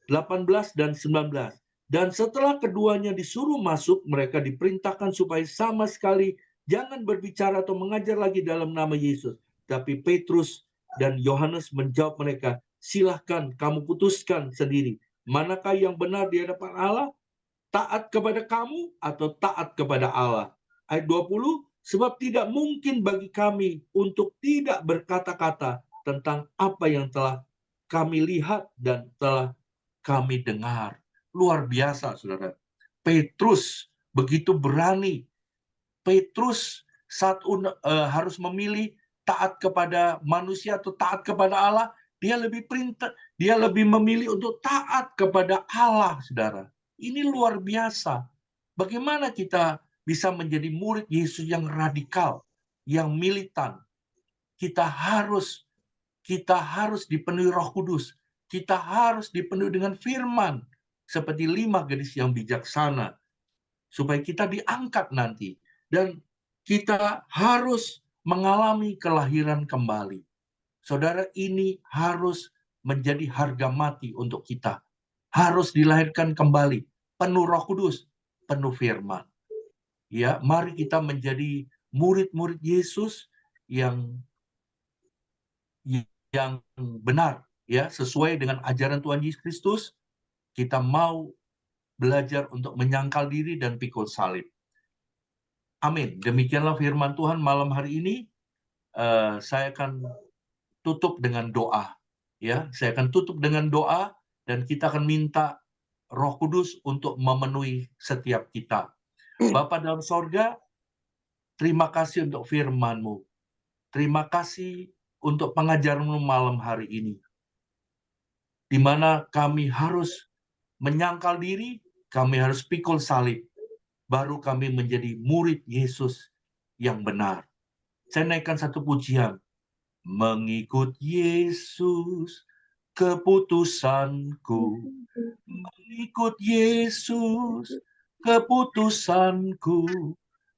18 dan 19. Dan setelah keduanya disuruh masuk, mereka diperintahkan supaya sama sekali jangan berbicara atau mengajar lagi dalam nama Yesus. Tapi Petrus dan Yohanes menjawab mereka, silahkan kamu putuskan sendiri. Manakah yang benar di hadapan Allah? Taat kepada kamu atau taat kepada Allah? Ayat 20, sebab tidak mungkin bagi kami untuk tidak berkata-kata tentang apa yang telah kami lihat dan telah kami dengar. Luar biasa, saudara. Petrus begitu berani. Petrus saat harus memilih taat kepada manusia atau taat kepada Allah, dia lebih memilih untuk taat kepada Allah, saudara. Ini luar biasa. Bagaimana kita bisa menjadi murid Yesus yang radikal, yang militan? Kita harus dipenuhi Roh Kudus. Kita harus dipenuhi dengan firman. Seperti 5 gadis yang bijaksana. Supaya kita diangkat nanti. Dan kita harus mengalami kelahiran kembali. Saudara, ini harus menjadi harga mati untuk kita. Harus dilahirkan kembali. Penuh Roh Kudus, penuh firman. Ya, mari kita menjadi murid-murid Yesus yang benar, ya, sesuai dengan ajaran Tuhan Yesus Kristus. Kita mau belajar untuk menyangkal diri dan pikul salib. Amin. Demikianlah firman Tuhan malam hari ini. Saya akan tutup dengan doa. Ya, saya akan tutup dengan doa dan kita akan minta Roh Kudus untuk memenuhi setiap kita. Bapa dalam sorga, terima kasih untuk firman-Mu. Terima kasih untuk pengajaran-Mu malam hari ini. Di mana kami harus menyangkal diri, kami harus pikul salib. Baru kami menjadi murid Yesus yang benar. Saya naikkan satu pujian. Mengikut Yesus keputusanku. Mengikut Yesus keputusanku.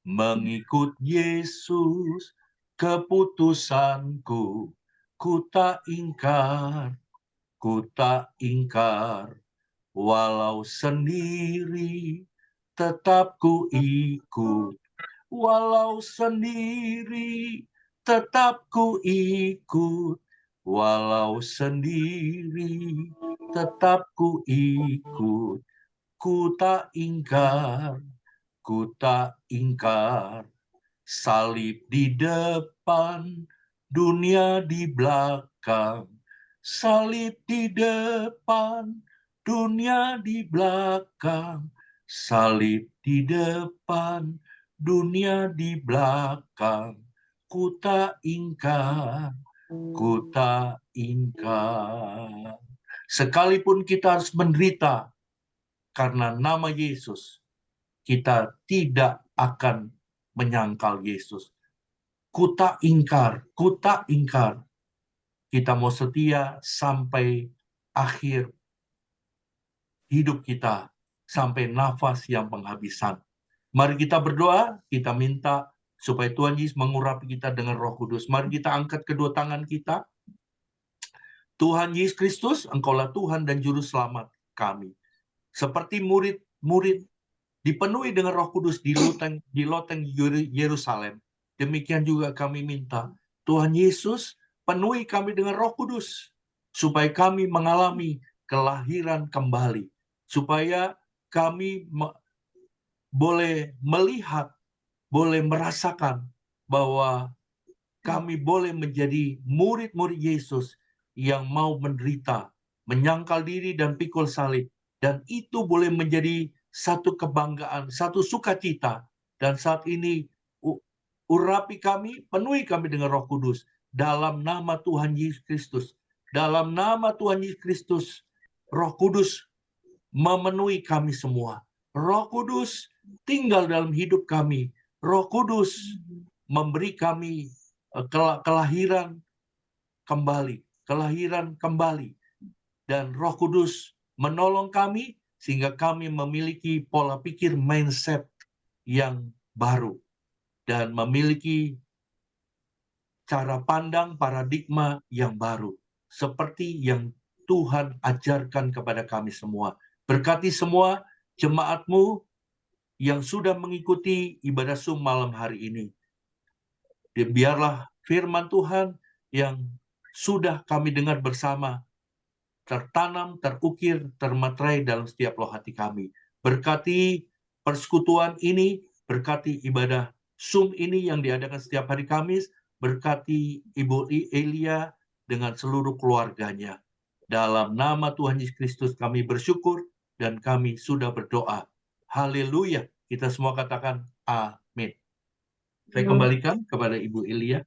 Mengikut Yesus keputusanku. Ku tak ingkar. Walau sendiri tetap ku ikut. Walau sendiri tetap ku ikut. Walau sendiri tetap ku ikut. Ku tak ingkar. Salib di depan, dunia di belakang. Salib di depan, dunia di belakang. salib di depan, dunia di belakang, ku tak ingkar, ku tak ingkar. Sekalipun kita harus menderita karena nama Yesus, kita tidak akan menyangkal Yesus. Ku tak ingkar, ku tak ingkar. Kita mau setia sampai akhir hidup kita, sampai nafas yang penghabisan. Mari kita berdoa, kita minta supaya Tuhan Yesus mengurapi kita dengan Roh Kudus. Mari kita angkat kedua tangan kita. Tuhan Yesus Kristus, Engkaulah Tuhan dan Juru Selamat kami. Seperti murid-murid dipenuhi dengan Roh Kudus di loteng Yerusalem. Demikian juga kami minta, Tuhan Yesus, penuhi kami dengan Roh Kudus, supaya kami mengalami kelahiran kembali, supaya kami boleh melihat, boleh merasakan bahwa kami boleh menjadi murid-murid Yesus yang mau menderita, menyangkal diri dan pikul salib, dan itu boleh menjadi satu kebanggaan, satu sukacita. Dan saat ini urapi kami, penuhi kami dengan Roh Kudus dalam nama Tuhan Yesus Kristus. Dalam nama Tuhan Yesus Kristus, Roh Kudus memenuhi kami semua. Roh Kudus tinggal dalam hidup kami. Roh Kudus memberi kami kelahiran kembali. Dan Roh Kudus menolong kami sehingga kami memiliki pola pikir mindset yang baru dan memiliki cara pandang paradigma yang baru seperti yang Tuhan ajarkan kepada kami semua. Berkati semua jemaat-Mu yang sudah mengikuti ibadah Zoom malam hari ini. Biarlah firman Tuhan yang sudah kami dengar bersama tertanam, terukir, termaterai dalam setiap loh hati kami. Berkati persekutuan ini, berkati ibadah Zoom ini yang diadakan setiap hari Kamis, berkati Ibu Elia dengan seluruh keluarganya. Dalam nama Tuhan Yesus Kristus kami bersyukur dan kami sudah berdoa. Haleluya. Kita semua katakan amin. Saya kembalikan kepada Ibu Elia.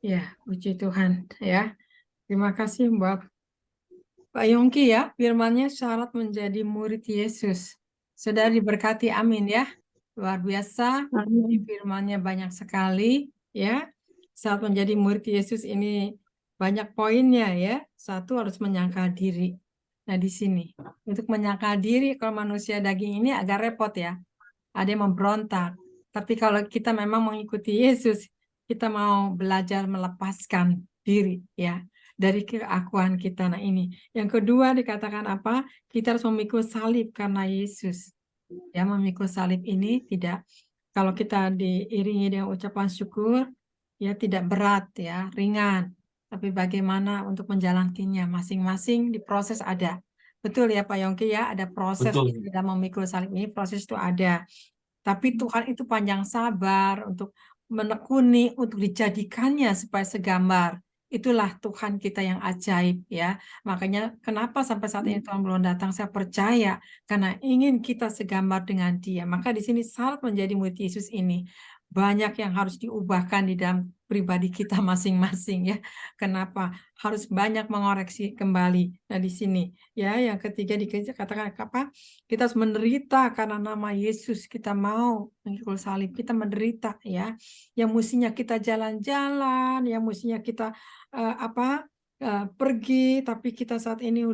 Ya, puji Tuhan ya. Terima kasih buat Pak Yongki ya, firman-Nya syarat menjadi murid Yesus. Saudara diberkati, amin ya. Luar biasa, firman-Nya banyak sekali ya. Saat menjadi murid Yesus ini banyak poinnya ya. Satu, harus menyangkal diri. Nah di sini, untuk menyangkal diri kalau manusia daging ini agak repot ya. Ada yang memberontak. Tapi kalau kita memang mengikuti Yesus, kita mau belajar melepaskan diri ya dari keakuan kita. Nah ini. Yang kedua dikatakan apa? Kita harus memikul salib karena Yesus. Ya, memikul salib ini tidak, kalau kita diiringi dengan ucapan syukur, ya tidak berat ya, ringan. Tapi bagaimana untuk menjalankannya masing-masing di proses ada. Betul ya Pak Yongki ya, ada proses
Betul.
dalam memikul salib ini, proses itu ada. Tapi Tuhan itu panjang sabar untuk menekuni, untuk dijadikannya supaya segambar. Itulah Tuhan kita yang ajaib ya. Makanya kenapa sampai saat ini Tuhan belum datang, saya percaya karena ingin kita segambar dengan Dia. Maka di sini syarat menjadi murid Yesus ini banyak yang harus diubahkan di dalam pribadi kita masing-masing ya. Kenapa? Harus banyak mengoreksi kembali. Nah di sini ya, yang ketiga dikatakan apa? Kita harus menderita karena nama Yesus. Kita mau mengikul salib, kita menderita ya. Yang mestinya kita jalan-jalan, yang mestinya kita pergi, tapi kita saat ini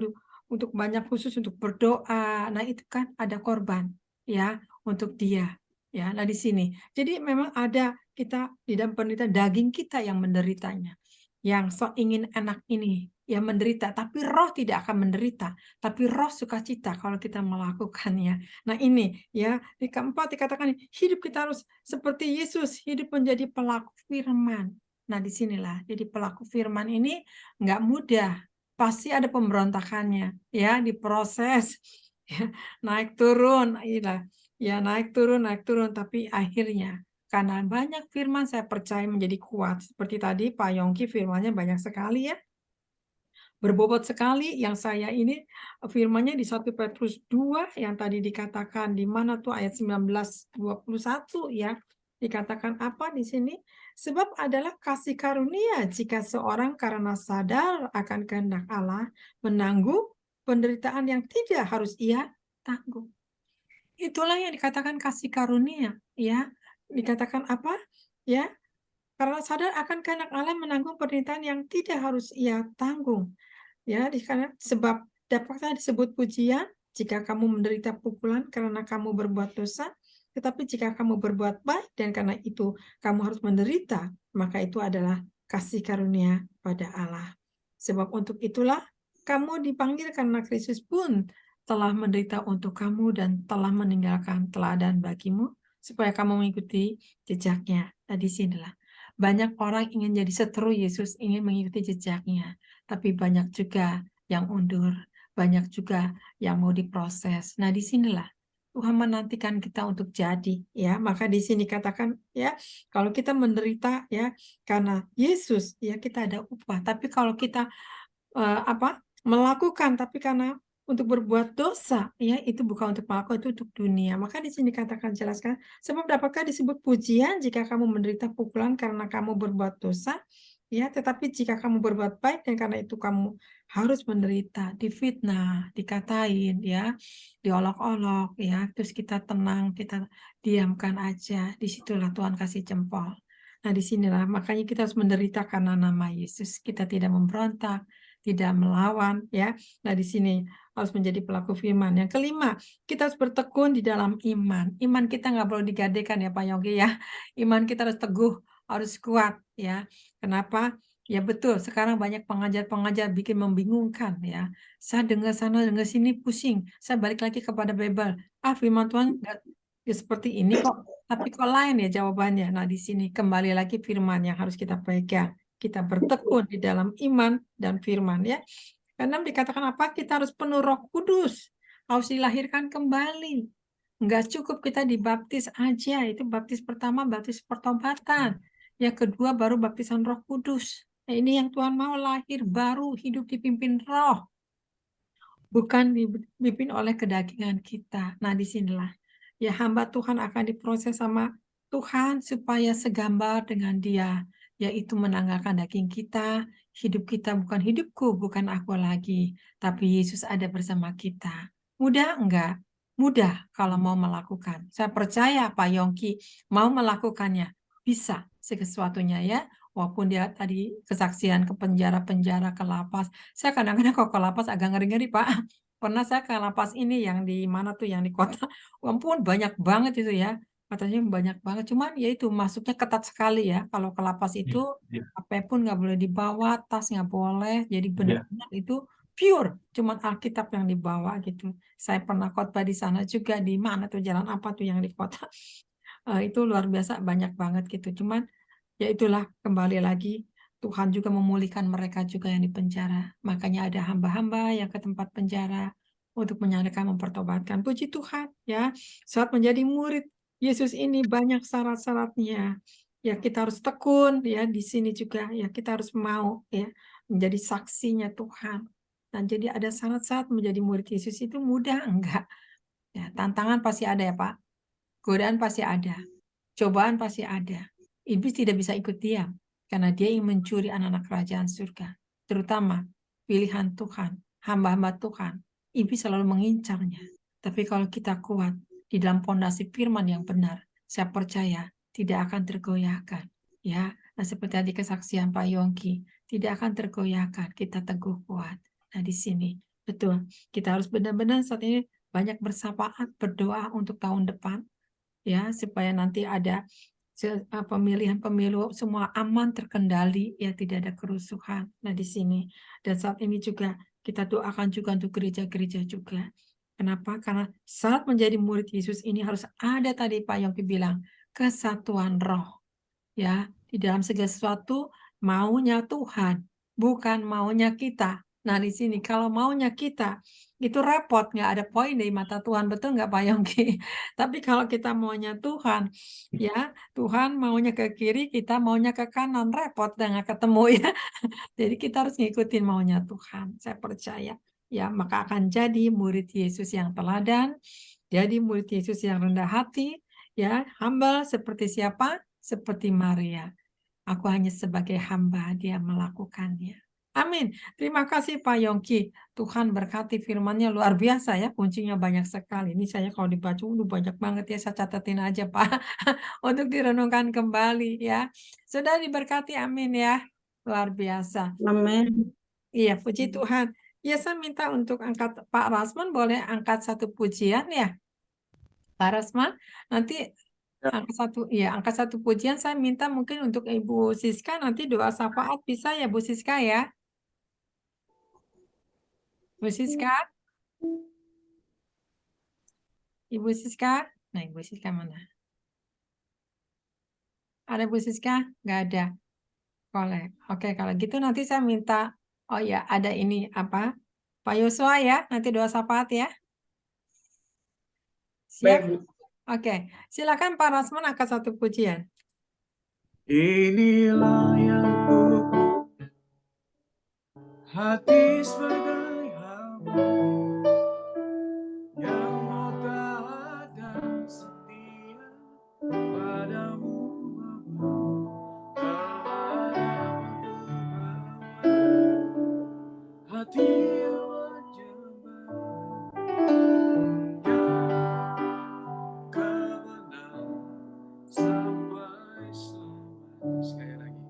untuk banyak khusus untuk berdoa. Nah itu kan ada korban ya untuk Dia. Ya, nah di sini. Jadi memang ada kita di dalam penderitaan daging kita yang menderitanya. Yang sok ingin enak ini yang menderita, tapi roh tidak akan menderita, tapi roh sukacita kalau kita melakukannya. Nah ini ya, di keempat dikatakan hidup kita harus seperti Yesus, hidup menjadi pelaku firman. Nah disinilah, jadi pelaku firman ini nggak mudah, pasti ada pemberontakannya ya, diproses ya, naik turun, inilah ya naik turun, tapi akhirnya karena banyak firman saya percaya menjadi kuat. Seperti tadi Pak Yongki firmannya banyak sekali ya. berbobot sekali yang saya ini firman-nya di 1 Petrus 2 yang tadi dikatakan di mana tuh ayat 19-21 ya. Dikatakan apa di sini? Sebab adalah kasih karunia jika seorang karena sadar akan kehendak Allah menanggung penderitaan yang tidak harus ia tanggung. Itulah yang dikatakan kasih karunia, ya. Dikatakan apa? Ya, karena sadar akan kehendak Allah menanggung penderitaan yang tidak harus ia tanggung. Ya, sebab dapatkah disebut pujian jika kamu menderita pukulan karena kamu berbuat dosa, tetapi jika kamu berbuat baik dan karena itu kamu harus menderita, maka itu adalah kasih karunia pada Allah. Sebab untuk itulah kamu dipanggil karena Kristus pun telah menderita untuk kamu dan telah meninggalkan teladan bagimu supaya kamu mengikuti jejaknya. Nah, di sinilah banyak orang ingin jadi seteru Yesus, ingin mengikuti jejaknya, tapi banyak juga yang undur, banyak juga yang mau diproses. Nah, disinilah Tuhan menantikan kita untuk jadi, ya. Maka di sini katakan, ya, kalau kita menderita, ya, karena Yesus, ya, kita ada upah. Tapi kalau kita melakukan, tapi karena untuk berbuat dosa, ya, itu bukan untuk melakukan, itu untuk dunia. Maka di sini katakan jelaskan, sebab dapatkah disebut pujian jika kamu menderita pukulan karena kamu berbuat dosa, ya, tetapi jika kamu berbuat baik dan karena itu kamu harus menderita, difitnah, dikatain, ya, diolok-olok, ya, terus kita tenang, kita diamkan aja, disitulah Tuhan kasih jempol. Nah, disinilah makanya kita harus menderita karena nama Yesus. Kita tidak memberontak, tidak melawan, ya. Nah, di sini harus menjadi pelaku firman. Yang kelima, kita harus bertekun di dalam iman. Iman kita nggak boleh digadekan ya Pak Yogi ya. Iman kita harus teguh, harus kuat ya. Kenapa? Ya betul, sekarang banyak pengajar-pengajar bikin membingungkan ya. Saya dengar sana, dengar sini pusing. Saya balik lagi kepada Bible. Firman Tuhan nggak ya seperti ini kok, tapi kok lain ya jawabannya. Nah, di sini kembali lagi firman yang harus kita pegang. Kita bertekun di dalam iman dan firman ya. Karena dikatakan apa? Kita harus penuh Roh Kudus, harus dilahirkan kembali. Enggak cukup kita dibaptis aja, itu baptis pertama baptis pertobatan. Yang kedua baru baptisan Roh Kudus. Nah, ini yang Tuhan mau, lahir baru, hidup dipimpin Roh. Bukan dipimpin oleh kedagingan kita. Nah, disinilah ya hamba Tuhan akan diproses sama Tuhan supaya segambar dengan Dia, yaitu menanggalkan daging kita. Hidup kita bukan hidupku, bukan aku lagi, tapi Yesus ada bersama kita. Mudah enggak? Mudah kalau mau melakukan. Saya percaya Pak Yongki mau melakukannya. Bisa sesuatunya ya. Walaupun dia tadi kesaksian ke penjara-penjara, ke lapas. Saya kadang-kadang kok ke lapas agak ngeri-ngeri Pak. Pernah saya ke lapas ini yang di mana tuh, yang di kota. Ampun banyak banget itu ya. Katanya banyak banget. Cuman ya itu masuknya ketat sekali ya. Kalau ke lapas itu apapun nggak boleh dibawa, tas nggak boleh. Jadi benar-benar itu pure. Cuman Alkitab yang dibawa gitu. Saya pernah khotbah di sana juga. Di mana tuh, jalan apa tuh yang di kota. Itu luar biasa banyak banget gitu. Cuman ya itulah kembali lagi Tuhan juga memulihkan mereka juga yang di penjara. Makanya ada hamba-hamba yang ke tempat penjara untuk menyadarkan, mempertobatkan. Puji Tuhan ya. Saat menjadi murid Yesus ini banyak syarat-syaratnya. Ya kita harus tekun ya, di sini juga ya kita harus mau ya menjadi saksinya Tuhan. Dan jadi ada syarat-syarat menjadi murid Yesus itu mudah enggak? Ya, tantangan pasti ada ya Pak. Godaan pasti ada. Cobaan pasti ada. Iblis tidak bisa ikut diam karena dia ingin mencuri anak-anak kerajaan surga, terutama pilihan Tuhan, hamba-hamba Tuhan. Iblis selalu mengincarnya. Tapi kalau kita kuat di dalam pondasi firman yang benar, saya percaya tidak akan tergoyahkan. Ya, nah seperti tadi kesaksian Pak Yongki, tidak akan tergoyahkan. Kita teguh kuat. Nah di sini betul, kita harus benar-benar saat ini banyak bersapaat, berdoa untuk tahun depan, ya supaya nanti ada pemilihan pemilu semua aman, terkendali, ya tidak ada kerusuhan. Nah di sini dan saat ini juga kita doakan juga untuk gereja-gereja juga. Kenapa? Karena saat menjadi murid Yesus ini harus ada tadi Pak Yongki bilang kesatuan roh, ya di dalam segala sesuatu maunya Tuhan, bukan maunya kita. Nah, di sini kalau maunya kita itu repot, nggak ada poin dari mata Tuhan, betul nggak Pak Yongki? Tapi kalau kita maunya Tuhan, ya Tuhan maunya ke kiri, kita maunya ke kanan, repot dan nggak ketemu ya. Jadi kita harus ngikutin maunya Tuhan. Saya percaya, ya maka akan jadi murid Yesus yang teladan, jadi murid Yesus yang rendah hati, ya humble seperti siapa? Seperti Maria. Aku hanya sebagai hamba, dia melakukannya. Amin. Terima kasih Pak Yongki. Tuhan berkati firman-Nya luar biasa ya. Kuncinya banyak sekali. Ini saya kalau dibaca udah banyak banget ya. Saya catatin aja Pak. Untuk direnungkan kembali ya. Sudah diberkati amin ya. Luar biasa.
Amin.
Iya, puji Tuhan. Ya, saya minta untuk angkat Pak Rasman, boleh angkat satu pujian ya. Pak Rasman, nanti angkat satu pujian. Saya minta mungkin untuk Ibu Siska nanti doa syafaat bisa ya Bu Siska ya. Bu Siska, Ibu Siska, nah Ibu Siska mana? Ada Bu Siska? Nggak ada. Boleh. Oke, kalau gitu nanti saya minta, oh ya ada ini apa? Pak Yosua ya, nanti doa syafaat ya. Siap?
Baik, Bu.
Oke, silakan Pak Rasman angkat satu pujian.
Inilah yang ku hati sebagai hamba yang mau taat dan setia padamu hati yang menjembat kemenangan sampai selamat. Sekali lagi.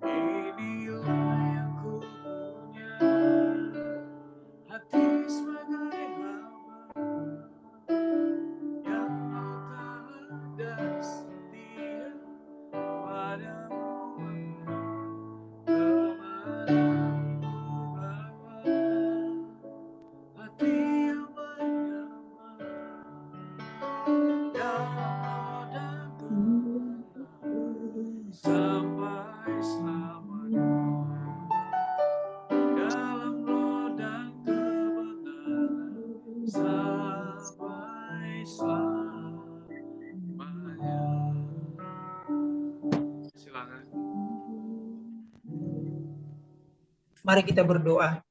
Inilah yang ku punya, hati sebagai hamba yang mau taat dan setia padamu kemana-mana bawa, hati yang bernyaman dalam dan kemenangan sampai selamanya. Dalam roh dan kebenaran sampai selamanya. Silakan.
Mari kita berdoa.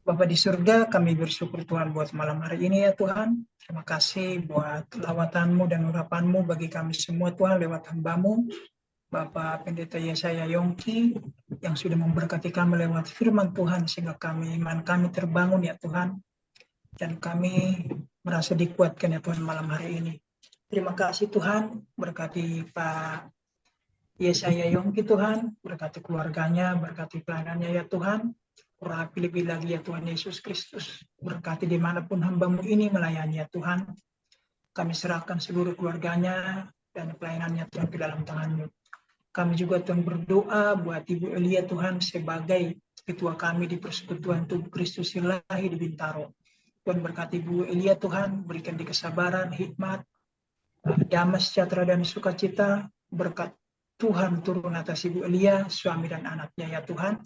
Bapa di surga, kami bersyukur Tuhan buat malam hari ini ya Tuhan. Terima kasih buat lawatan-Mu dan urapan-Mu bagi kami semua Tuhan lewat hamba-Mu, Bapak Pendeta Yesaya Yongki, yang sudah memberkati kami lewat firman Tuhan sehingga iman kami terbangun ya Tuhan. Dan kami merasa dikuatkan ya Tuhan malam hari ini. Terima kasih Tuhan, berkati Pak Yesaya Yongki Tuhan, berkati keluarganya, berkati pelayanannya ya Tuhan. Urapi lebih lagi ya Tuhan Yesus Kristus, berkati dimanapun hamba-Mu ini melayani ya Tuhan. Kami serahkan seluruh keluarganya dan pelayanannya Tuhan ke dalam tangan-Mu. Kami juga Tuhan berdoa buat Ibu Elia Tuhan sebagai ketua kami di Persekutuan Tubuh Kristus Ilahi di Bintaro. Tuhan berkati Ibu Elia Tuhan, berikan di kesabaran, hikmat, damai sejahtera dan sukacita, berkat Tuhan turun atas Ibu Elia, suami dan anaknya ya Tuhan.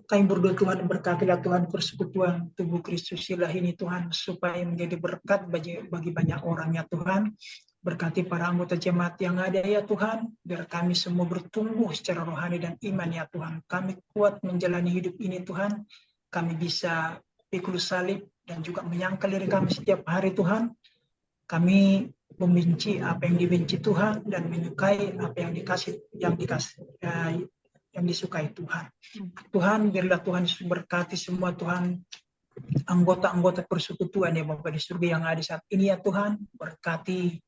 Kami berdoa Tuhan berkatilah Tuhan Persekutuan Tubuh Kristus Ilahi ini Tuhan, supaya menjadi berkat bagi banyak orang ya Tuhan. Berkati para anggota jemaat yang ada ya Tuhan, biar kami semua bertumbuh secara rohani dan iman ya Tuhan. Kami kuat menjalani hidup ini Tuhan. Kami bisa pikul salib dan juga menyangkal diri kami setiap hari Tuhan. Kami membenci apa yang dibenci Tuhan dan menyukai apa yang disukai Tuhan. Tuhan, biarlah Tuhan berkati semua Tuhan anggota-anggota persekutuan ya Bapak di surga yang ada saat ini ya Tuhan. Berkati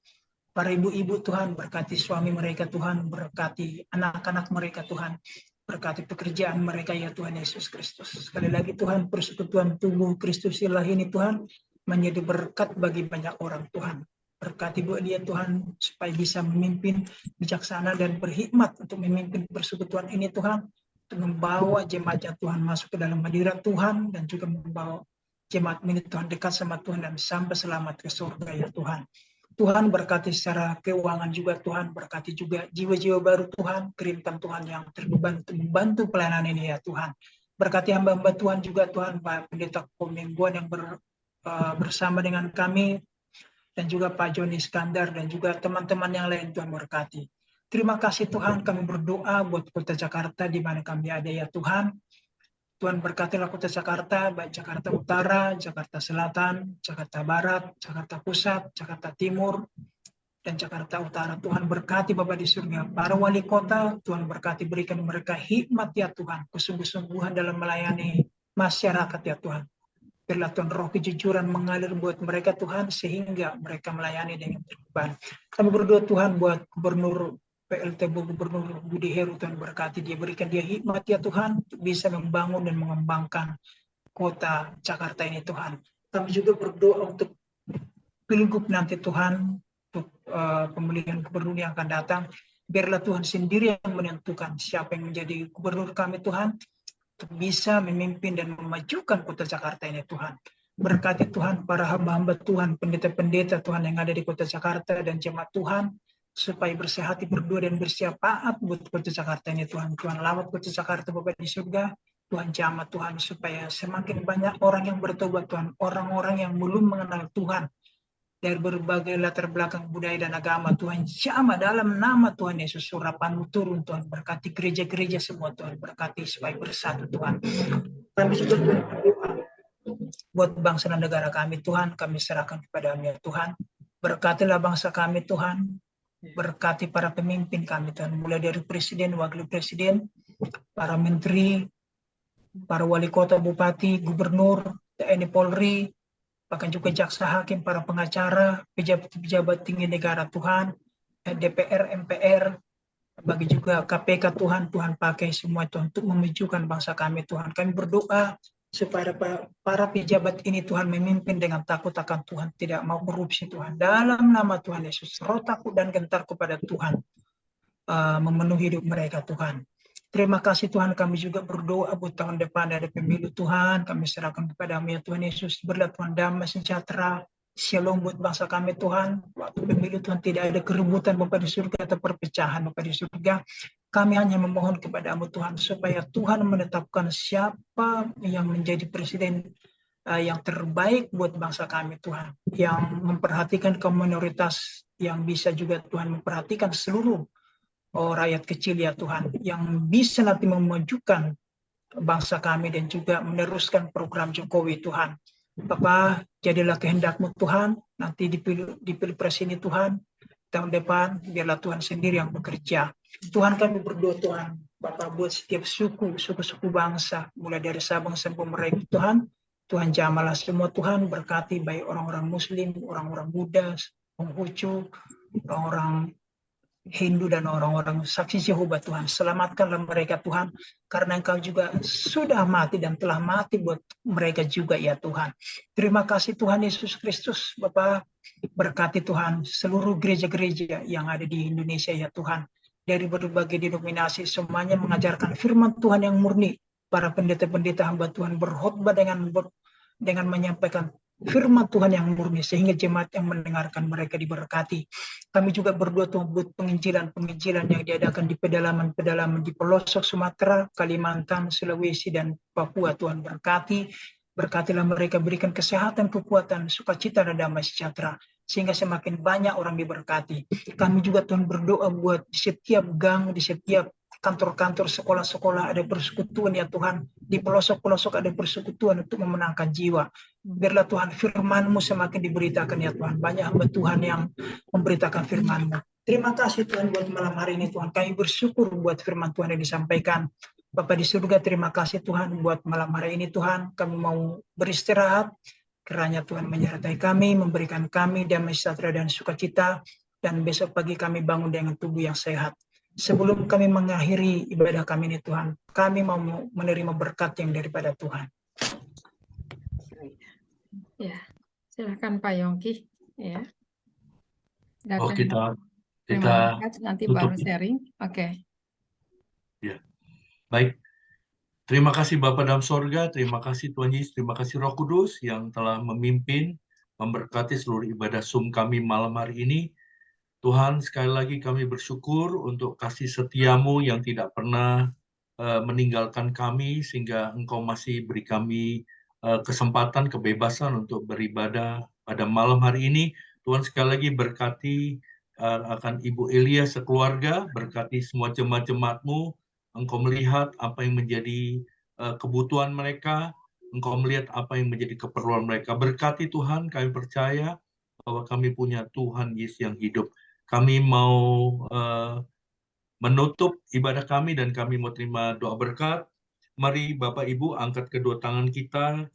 para ibu-ibu Tuhan, berkati suami mereka Tuhan, berkati anak-anak mereka Tuhan, berkati pekerjaan mereka ya Tuhan Yesus Kristus. Sekali lagi Tuhan, Persekutuan Tubuh Kristus Ilahi ini Tuhan menjadi berkat bagi banyak orang Tuhan. Berkati buat dia Tuhan supaya bisa memimpin bijaksana dan berhikmat untuk memimpin persekutuan ini Tuhan, untuk membawa jemaat Tuhan masuk ke dalam hadirat Tuhan dan juga membawa jemaat ini Tuhan dekat sama Tuhan dan sampai selamat ke surga ya Tuhan. Tuhan berkati secara keuangan juga Tuhan, berkati juga jiwa-jiwa baru Tuhan, kirimkan Tuhan yang terbeban untuk membantu pelayanan ini ya Tuhan. Berkati hamba-hamba Tuhan juga Tuhan, Pak Pendeta Komengguan yang bersama dengan kami, dan juga Pak Joni Iskandar, dan juga teman-teman yang lain Tuhan berkati. Terima kasih Tuhan, kami berdoa buat Kota Jakarta di mana kami ada ya Tuhan. Tuhan berkatilah Kota Jakarta, baik Jakarta Utara, Jakarta Selatan, Jakarta Barat, Jakarta Pusat, Jakarta Timur, dan Jakarta Utara. Tuhan berkati Bapa di surga. Para wali kota, Tuhan berkati, berikan mereka hikmat ya Tuhan, kesungguh-sungguhan dalam melayani masyarakat ya Tuhan. Biarlah Tuhan roh kejujuran mengalir buat mereka Tuhan, sehingga mereka melayani dengan terdepan. Kami berdoa Tuhan buat Gubernur PLT Gubernur Budi Heru, Tuhan berkati dia, berikan dia hikmat ya Tuhan, untuk bisa membangun dan mengembangkan kota Jakarta ini Tuhan. Kami juga berdoa untuk Pilgub nanti Tuhan, untuk pemilihan gubernur yang akan datang. Biarlah Tuhan sendiri yang menentukan siapa yang menjadi gubernur kami Tuhan, untuk bisa memimpin dan memajukan kota Jakarta ini Tuhan. Berkati Tuhan para hamba-hamba Tuhan, pendeta-pendeta Tuhan yang ada di kota Jakarta, dan jemaat Tuhan, supaya bersehati, berdoa, dan bersyafaat buat kota Jakarta ini Tuhan. Tuhan lawat kota Jakarta Bapa di surga, Tuhan jamah Tuhan, supaya semakin banyak orang yang bertobat Tuhan, orang-orang yang belum mengenal Tuhan dari berbagai latar belakang budaya dan agama. Tuhan jamah dalam nama Tuhan Yesus. Surapan-Mu turun Tuhan, berkati gereja-gereja semua Tuhan, berkati supaya bersatu Tuhan. Kami juga Tuhan berdoa buat bangsa dan negara kami Tuhan, kami serahkan kepada-Mu ya Tuhan. Berkatilah bangsa kami Tuhan, berkati para pemimpin kami Tuhan, mulai dari presiden, wakil presiden, para menteri, para wali kota, bupati, gubernur, TNI Polri, bahkan juga jaksa hakim, para pengacara, pejabat-pejabat tinggi negara Tuhan, DPR, MPR, bagi juga KPK Tuhan, Tuhan pakai semua Tuhan untuk memajukan bangsa kami Tuhan. Kami berdoa supaya para pejabat ini Tuhan memimpin dengan takut akan Tuhan, tidak mau korupsi Tuhan. Dalam nama Tuhan Yesus, roh takut dan gentar kepada Tuhan memenuhi hidup mereka Tuhan. Terima kasih Tuhan, kami juga berdoa buat tahun depan ada pemilu Tuhan, kami serahkan kepada-Mu ya Tuhan Yesus. Berilah Tuhan damai sejahtera, shalom buat bangsa kami Tuhan. Waktu pemilu Tuhan tidak ada keributan Bapa di surga atau perpecahan Bapa di surga. Kami hanya memohon kepada-Mu Tuhan, supaya Tuhan menetapkan siapa yang menjadi presiden yang terbaik buat bangsa kami Tuhan, yang memperhatikan kaum minoritas, yang bisa juga Tuhan memperhatikan seluruh rakyat kecil ya Tuhan, yang bisa nanti memajukan bangsa kami dan juga meneruskan program Jokowi Tuhan. Bapa, jadilah kehendak-Mu Tuhan, nanti di Pilpres ini Tuhan, tahun depan biarlah Tuhan sendiri yang bekerja. Tuhan, kami berdoa Tuhan, Bapak, buat setiap suku bangsa, mulai dari Sabang sampai Merauke Tuhan, Tuhan jamahlah semua Tuhan, berkati baik orang-orang Muslim, orang-orang Buddha, Konghucu, orang-orang Hindu, dan orang-orang saksi Yehova Tuhan. Selamatkanlah mereka Tuhan, karena Engkau juga sudah mati dan telah mati buat mereka juga ya Tuhan. Terima kasih Tuhan Yesus Kristus. Bapak, berkati Tuhan seluruh gereja-gereja yang ada di Indonesia ya Tuhan, dari berbagai denominasi, semuanya mengajarkan firman Tuhan yang murni. Para pendeta-pendeta hamba Tuhan berkhotbah dengan menyampaikan firman Tuhan yang murni, sehingga jemaat yang mendengarkan mereka diberkati. Kami juga berdoa Tuhan buat penginjilan yang diadakan di pedalaman di pelosok Sumatera, Kalimantan, Sulawesi, dan Papua. Tuhan berkatilah mereka, berikan kesehatan, kekuatan, sukacita, dan damai sejahtera, sehingga semakin banyak orang diberkati. Kami juga Tuhan berdoa buat di setiap gang, di setiap kantor-kantor, sekolah-sekolah ada persekutuan ya Tuhan, di pelosok-pelosok ada persekutuan untuk memenangkan jiwa. Biarlah Tuhan firman-Mu semakin diberitakan ya Tuhan, banyak hamba Tuhan yang memberitakan firman-Mu. Terima kasih Tuhan buat malam hari ini Tuhan, kami bersyukur buat firman Tuhan yang disampaikan. Bapa di surga, terima kasih Tuhan buat malam hari ini Tuhan, kami mau beristirahat, kiranya Tuhan menyertai kami, memberikan kami damai sejahtera dan sukacita, dan besok pagi kami bangun dengan tubuh yang sehat. Sebelum kami mengakhiri ibadah kami ini Tuhan, kami mau menerima berkat yang daripada Tuhan.
Ya, silakan Pak Yongki. Ya.
Oh, kita
nanti
tutup.
baru sharing. Oke.
Ya, baik. Terima kasih Bapa dalam sorga, terima kasih Tuhan Yesus, terima kasih Roh Kudus yang telah memimpin memberkati seluruh ibadah Zoom kami malam hari ini. Tuhan, sekali lagi kami bersyukur untuk kasih setiamu yang tidak pernah meninggalkan kami, sehingga Engkau masih beri kami kesempatan, kebebasan untuk beribadah pada malam hari ini. Tuhan, sekali lagi berkati akan Ibu Elia sekeluarga, berkati semua jemaat-jemaat-Mu. Engkau melihat apa yang menjadi kebutuhan mereka, Engkau melihat apa yang menjadi keperluan mereka. Berkati Tuhan, kami percaya bahwa kami punya Tuhan Yesus yang hidup. Kami mau menutup ibadah kami dan kami mau terima doa berkat. Mari Bapak Ibu angkat kedua tangan kita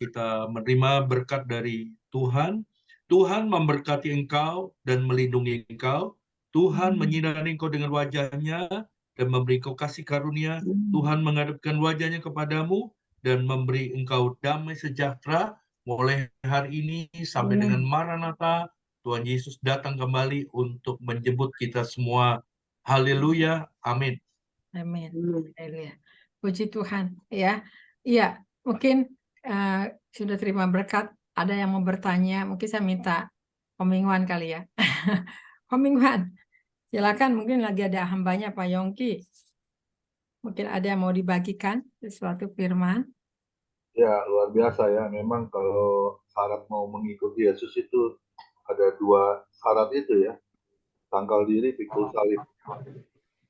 menerima berkat dari Tuhan. Tuhan memberkati engkau dan melindungi engkau. Tuhan menyinari engkau dengan wajahnya dan memberi engkau kasih karunia. Tuhan menghadapkan wajahnya kepadamu dan memberi engkau damai sejahtera mulai hari ini sampai dengan Maranatha. Tuhan Yesus datang kembali untuk menjemput kita semua. Haleluya, amin.
Amin. Haleluya. Puji Tuhan, ya. Iya, mungkin sudah terima berkat. Ada yang mau bertanya, mungkin saya minta Komingwan kali ya. Komingwan, silakan. Mungkin lagi ada hambanya Pak Yongki. Mungkin ada yang mau dibagikan sesuatu firman.
Ya, luar biasa ya. Memang kalau syarat mau mengikuti Yesus itu ada 2 syarat itu ya. Tangkal diri, pikul salib.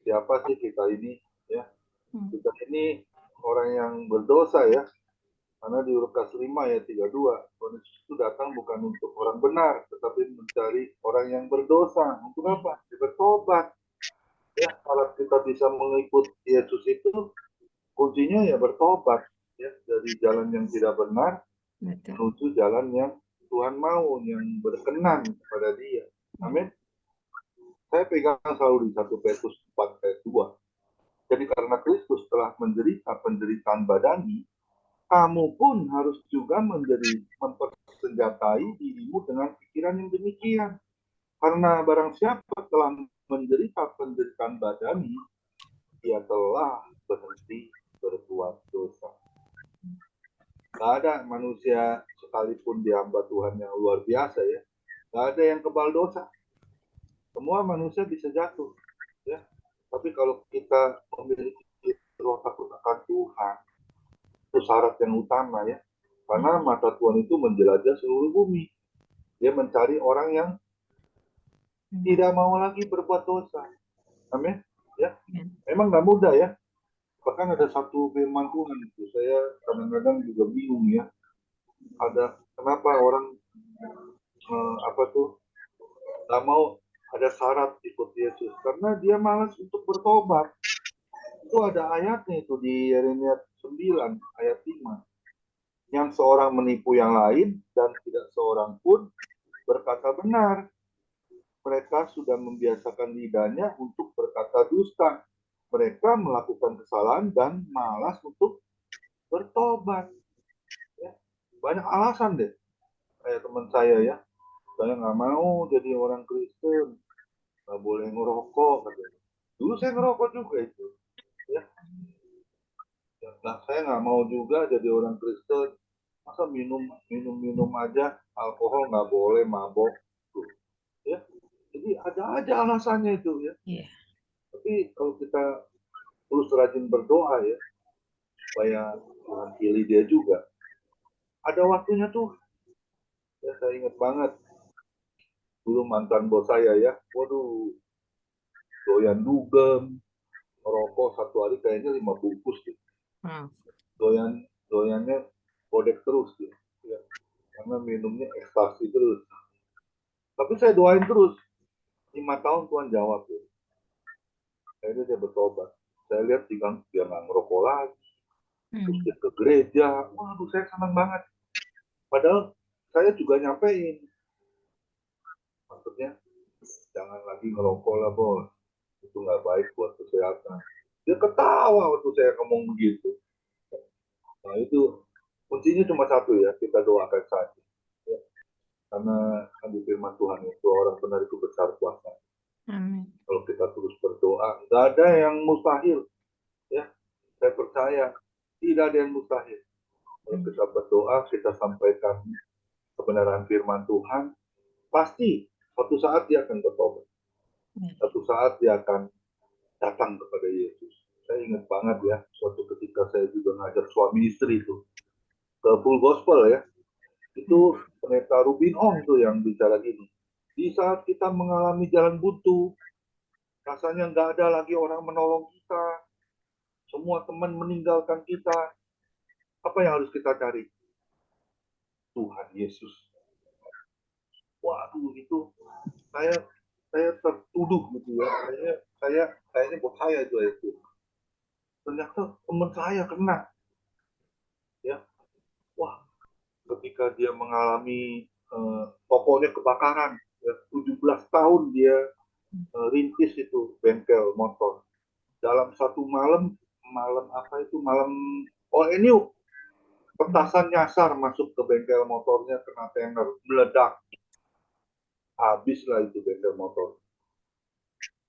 Siapa sih kita ini? Ya, kita ini orang yang berdosa ya. Karena di Lukas 5 ayat 32, Tuhan Yesus itu datang bukan untuk orang benar, tetapi mencari orang yang berdosa. Untuk apa? Bertobat. Ya, kalau kita bisa mengikuti Yesus itu, kuncinya ya bertobat. Ya, dari jalan yang tidak benar menuju jalan yang Tuhan mau, yang berkenan kepada Dia. Amin. Saya pegang selalu di 1 Petrus 4 ayat 2. Jadi karena Kristus telah menderita penderitaan badani, kamu pun harus juga mempersenjatai dirimu dengan pikiran yang demikian. Karena barang siapa telah menderita penderitaan badani, dia telah berhenti berbuat dosa. Gak ada manusia sekalipun dihamba Tuhan yang luar biasa ya. Gak ada yang kebal dosa. Semua manusia bisa jatuh. Ya. Tapi kalau kita memiliki roh takut akan Tuhan, itu syarat yang utama ya. Karena mata Tuhan itu menjelajah seluruh bumi. Dia mencari orang yang tidak mau lagi berbuat dosa. Amin. Ya. Memang nggak mudah ya. Bahkan ada satu firman Tuhan itu, saya kadang-kadang juga bingung ya. Ada kenapa orang nggak mau ada syarat ikut Yesus? Karena dia malas untuk bertobat. Itu ada ayatnya itu di Yeremia 9 ayat 5. Yang seorang menipu yang lain dan tidak seorang pun berkata benar. Mereka sudah membiasakan lidahnya untuk berkata dusta. Mereka melakukan kesalahan dan malas untuk bertobat. Ya. Banyak alasan deh. Kayak teman saya ya. Saya nggak mau jadi orang Kristen. Nggak boleh ngerokok. Katanya. Dulu saya ngerokok juga itu. Ya. Nah, saya nggak mau juga jadi orang Kristen. Masa minum aja, alkohol nggak boleh, mabok. Tuh. Ya. Jadi ada aja alasannya itu ya.
Yeah.
Tapi kalau kita terus rajin berdoa ya, supaya Tuhan pilih dia juga. Ada waktunya tuh. Ya, saya ingat banget. Dulu mantan bos saya ya, waduh, doyan dugem, merokok satu hari kayaknya 5 bungkus gitu. Doyannya bodek terus gitu. Ya. Karena minumnya ekstasi terus. Tapi saya doain terus. 5 tahun Tuhan jawab gitu. Akhirnya dia bertobat. Saya lihat dia nggak ngerokok lagi. Terus dia ke gereja. Waduh, saya senang banget. Padahal saya juga nyampein. Maksudnya, jangan lagi ngerokok lah, bos. Itu nggak baik buat kesehatan. Dia ketawa waktu saya ngomong begitu. Nah, itu kuncinya cuma satu ya, kita doakan saja. Ya. Karena kan di firman Tuhan itu orang benar itu besar kuasa.
Amin.
Kalau kita terus berdoa, nggak ada yang mustahil. Ya, saya percaya tidak ada yang mustahil. Kalau kita berdoa, kita sampaikan kebenaran firman Tuhan, pasti suatu saat dia akan bertobat. Suatu saat dia akan datang kepada Yesus. Saya ingat banget ya, suatu ketika saya juga ngajak suami istri itu ke full gospel ya. Itu pendeta Rubin Ong tuh yang bicara gini. Di saat kita mengalami jalan buntu, rasanya nggak ada lagi orang menolong kita, semua teman meninggalkan kita, apa yang harus kita cari? Tuhan Yesus. Waduh, itu saya tertuduh gitu ya. Kayaknya buat saya itu. Ternyata teman saya kena. Ya, wah, ketika dia mengalami tokonya kebakaran, ya, 17 tahun dia rintis itu bengkel motor. Dalam satu malam ONU, petasan nyasar masuk ke bengkel motornya, kena tenger, meledak. Habislah itu bengkel motor.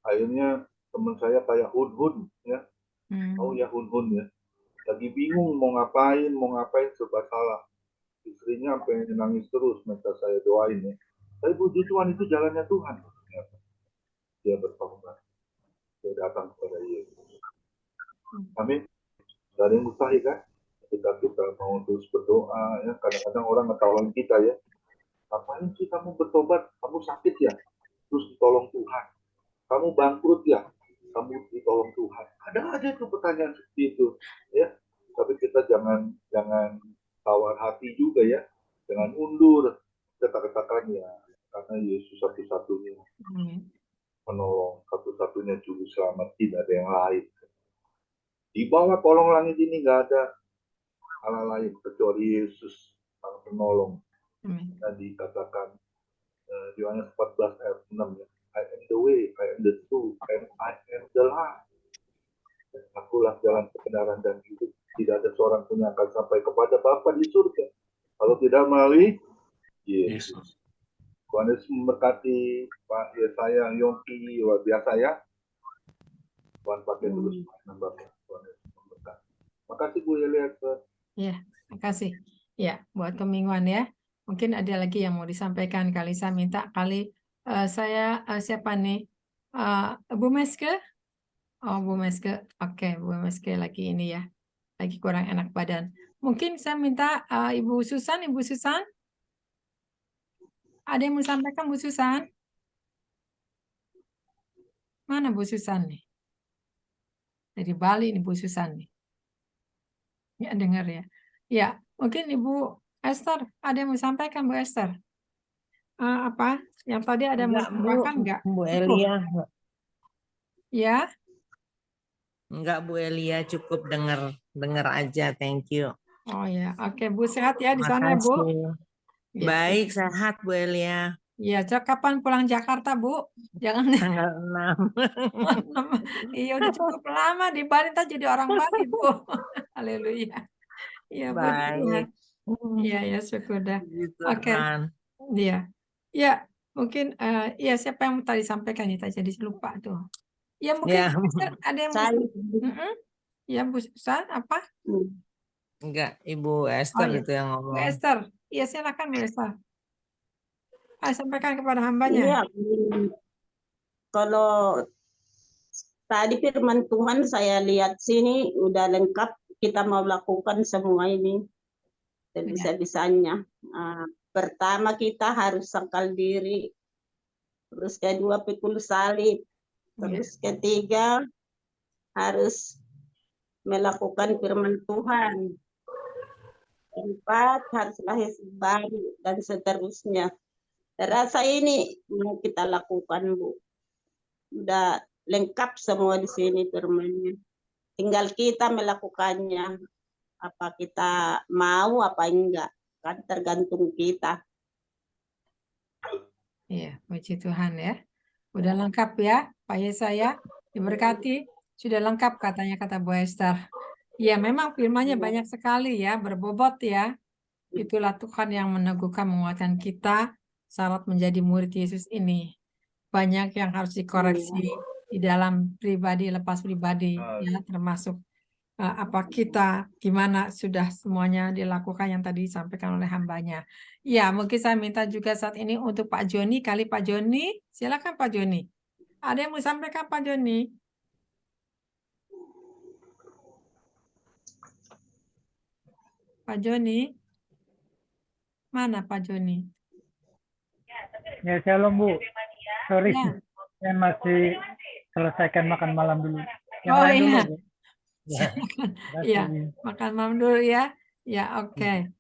Akhirnya teman saya kayak hun-hun ya. Tahu ya hun-hun ya. Lagi bingung mau ngapain serba salah. Istrinya sampai nangis terus minta saya doain ya. Tapi puji Tuhan, itu jalannya Tuhan. Dia bertobat. Dia datang kepada Yesus. Amin. Gak ada yang mustahil kan? Ketika kita mau terus berdoa ya. Kadang-kadang orang ngetawain kita ya. Ngapain sih kamu bertobat? Kamu sakit ya? Terus ditolong Tuhan. Kamu bangkrut ya? Kamu ditolong Tuhan. Ada aja tuh pertanyaan seperti itu ya. Tapi kita jangan tawar hati juga ya, jangan undur. Kita katakan ya, karena Yesus satu-satunya penolong, satu-satunya juru selamat, tidak ada yang lain. Di bawah kolong langit ini nggak ada Allah lain kecuali Yesus sang penolong. Dan dikatakan Yohanes 14 ayat 6 ya, I am the way, I am the truth, and I am the life. Akulah jalan kebenaran dan hidup. Tidak ada seorang pun yang akan sampai kepada Bapa di surga kalau tidak melalui Yesus. Tuhan Yesus memberkati Pak Yesaya Yongki, luar biasa ya. Tuhan pakai terus nambahnya. Tuhan Yesus memberkati. Makasih Bu Elia.
Ya, makasih. Ya, buat kemingguan ya. Mungkin ada lagi yang mau disampaikan kali saya minta siapa nih? Bu Meske? Oh, Bu Meske. Oke, Bu Meske lagi ini ya. Lagi kurang enak badan. Mungkin saya minta Ibu Susan. Ada yang mau sampaikan Bu Susan? Mana Bu Susan nih? Dari Bali nih Bu Susan nih. Ya, dengar ya. Ya, mungkin Ibu Esther, ada yang mau sampaikan Bu Esther? Apa? Yang tadi ada yang mau sampaikan enggak?
Bu Elia.
Ya.
Enggak, Bu Elia, cukup dengar aja, thank you.
Oh ya, oke Bu, sehat ya di sana Bu. Gitu.
Baik, sehat Bu Elia.
Iya, kapan pulang Jakarta Bu? Jangan
tanggal 6.
Iya, udah cukup lama di Bali, ntar jadi orang Bali Bu. Haleluya. Iya,
Baik.
Iya ya, syukur dah. Oke.
Tuhan.
Iya. Ya, mungkin ya siapa yang tadi sampaikan ya, jadi lupa tuh. Ya mungkin
Ya.
ada yang ya Bu Susan apa?
Enggak, Ibu Esther
iya.
itu yang
Bu
ngomong.
Esther, iya silakan Bu Esther. Sampaikan kepada hambanya.
Iya, kalau tadi firman Tuhan saya lihat sini udah lengkap, kita mau lakukan semua ini sebisa-bisanya. Pertama kita harus sangkal diri, terus kedua pikul salib, terus ketiga harus melakukan firman Tuhan, keempat harus lahir baru, dan seterusnya. Rasa ini mau kita lakukan Bu, udah lengkap semua di sini firman-Nya. Tinggal kita melakukannya, apa kita mau apa enggak, kan tergantung kita.
Iya, puji Tuhan ya. Udah lengkap ya, Pak Yesaya, diberkati. Sudah lengkap katanya kata Bu Esther. Ya, memang firman-Nya banyak sekali ya, berbobot ya. Itulah Tuhan yang meneguhkan, menguatkan kita syarat menjadi murid Yesus ini. Banyak yang harus dikoreksi di dalam pribadi, lepas pribadi ya, termasuk apa kita gimana sudah semuanya dilakukan yang tadi disampaikan oleh hambanya. Ya, mungkin saya minta juga saat ini untuk Pak Joni, kali Pak Joni, silakan Pak Joni. Ada yang mau sampaikan Pak Joni? Pak Joni, mana Pak Joni?
Ya, shalom Bu. Sorry,
Ya.
saya masih selesaikan makan malam dulu. Yang
Oh
lain dulu,
iya,
Bu. Ya,
Iya,
terima kasih.
makan malam dulu ya. Ya, oke.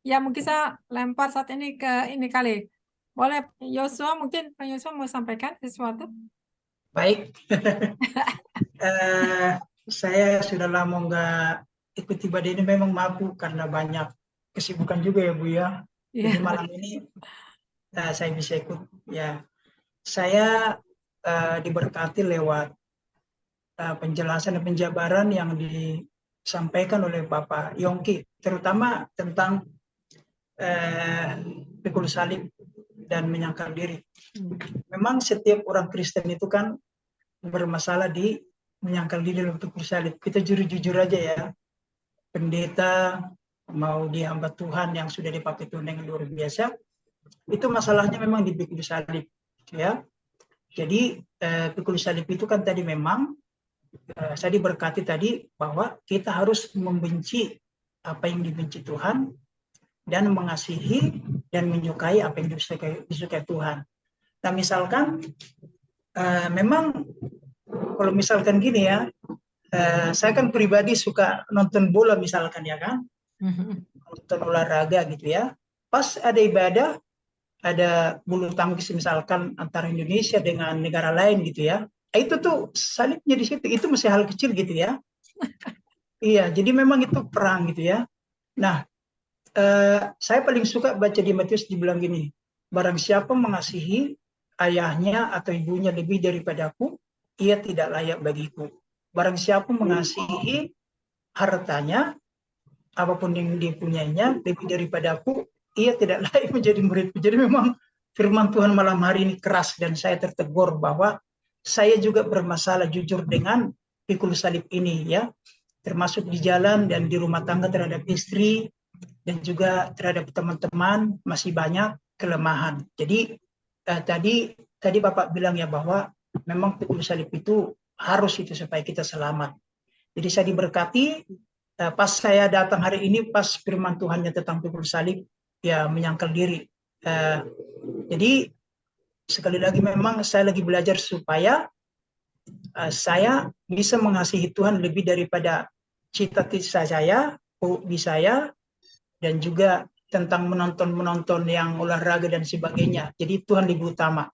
Ya, mungkin saya lempar saat ini ke ini kali. Boleh Yosua, mungkin Pak Yosua mau sampaikan sesuatu?
Baik. Saya sudah lama nggak ikut ibadah ini, memang maaf Bu, karena banyak kesibukan juga ya Bu ya. Jadi
Iya.
malam ini saya bisa ikut ya. Saya diberkati lewat penjelasan dan penjabaran yang disampaikan oleh Bapak Yongki, terutama tentang pikul salib dan menyangkal diri. Memang setiap orang Kristen itu kan bermasalah di menyangkal diri dalam pikul salib. Kita jujur aja ya, pendeta mau di hamba Tuhan yang sudah dipakai Tuhan dengan luar biasa, itu masalahnya memang di pikul salib ya. Jadi pikul salib itu kan tadi memang saya diberkati tadi bahwa kita harus membenci apa yang dibenci Tuhan dan mengasihi dan menyukai apa yang disukai Tuhan. Nah misalkan memang kalau misalkan gini ya, saya kan pribadi suka nonton bola misalkan ya kan, nonton olahraga gitu ya. Pas ada ibadah, ada bulu tangkis misalkan antara Indonesia dengan negara lain gitu ya, itu tuh salibnya di situ, itu masih hal kecil gitu ya. Iya, jadi memang itu perang gitu ya. Nah, saya paling suka baca di Matius dibilang gini, barang siapa mengasihi ayahnya atau ibunya lebih daripadaku, ia tidak layak bagiku. Barang siapa mengasihi hartanya, apapun yang dipunyainya lebih daripadaku, ia tidak layak menjadi muridku. Jadi memang firman Tuhan malam hari ini keras, dan saya tertegur bahwa saya juga bermasalah jujur dengan pikul salib ini ya, termasuk di jalan dan di rumah tangga terhadap istri dan juga terhadap teman-teman masih banyak kelemahan. Jadi tadi Bapak bilang ya bahwa memang pikul salib itu harus itu supaya kita selamat. Jadi saya diberkati pas saya datang hari ini pas firman Tuhannya tentang pikul salib ya menyangkal diri. Jadi sekali lagi memang saya lagi belajar supaya saya bisa mengasihi Tuhan lebih daripada cita-cita saya, hobi saya, dan juga tentang menonton yang olahraga dan sebagainya. Jadi Tuhan lebih utama.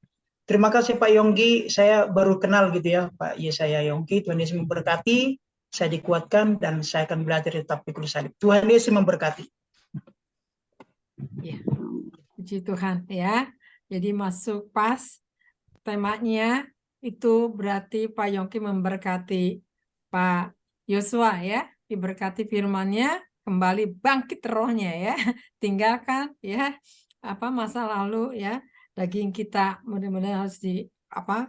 Terima kasih Pak Yonggi, saya baru kenal gitu ya Pak Yesaya Yonggi. Tuhan Yesus memberkati, saya dikuatkan dan saya akan belajar tetap pikul salib. Tuhan Yesus memberkati.
Ya, puji Tuhan ya. Jadi masuk pas temanya itu berarti Pak Yongki memberkati Pak Yosua ya, diberkati firman-Nya, kembali bangkit rohnya ya, tinggalkan ya apa masa lalu ya, daging kita mudah-mudahan harus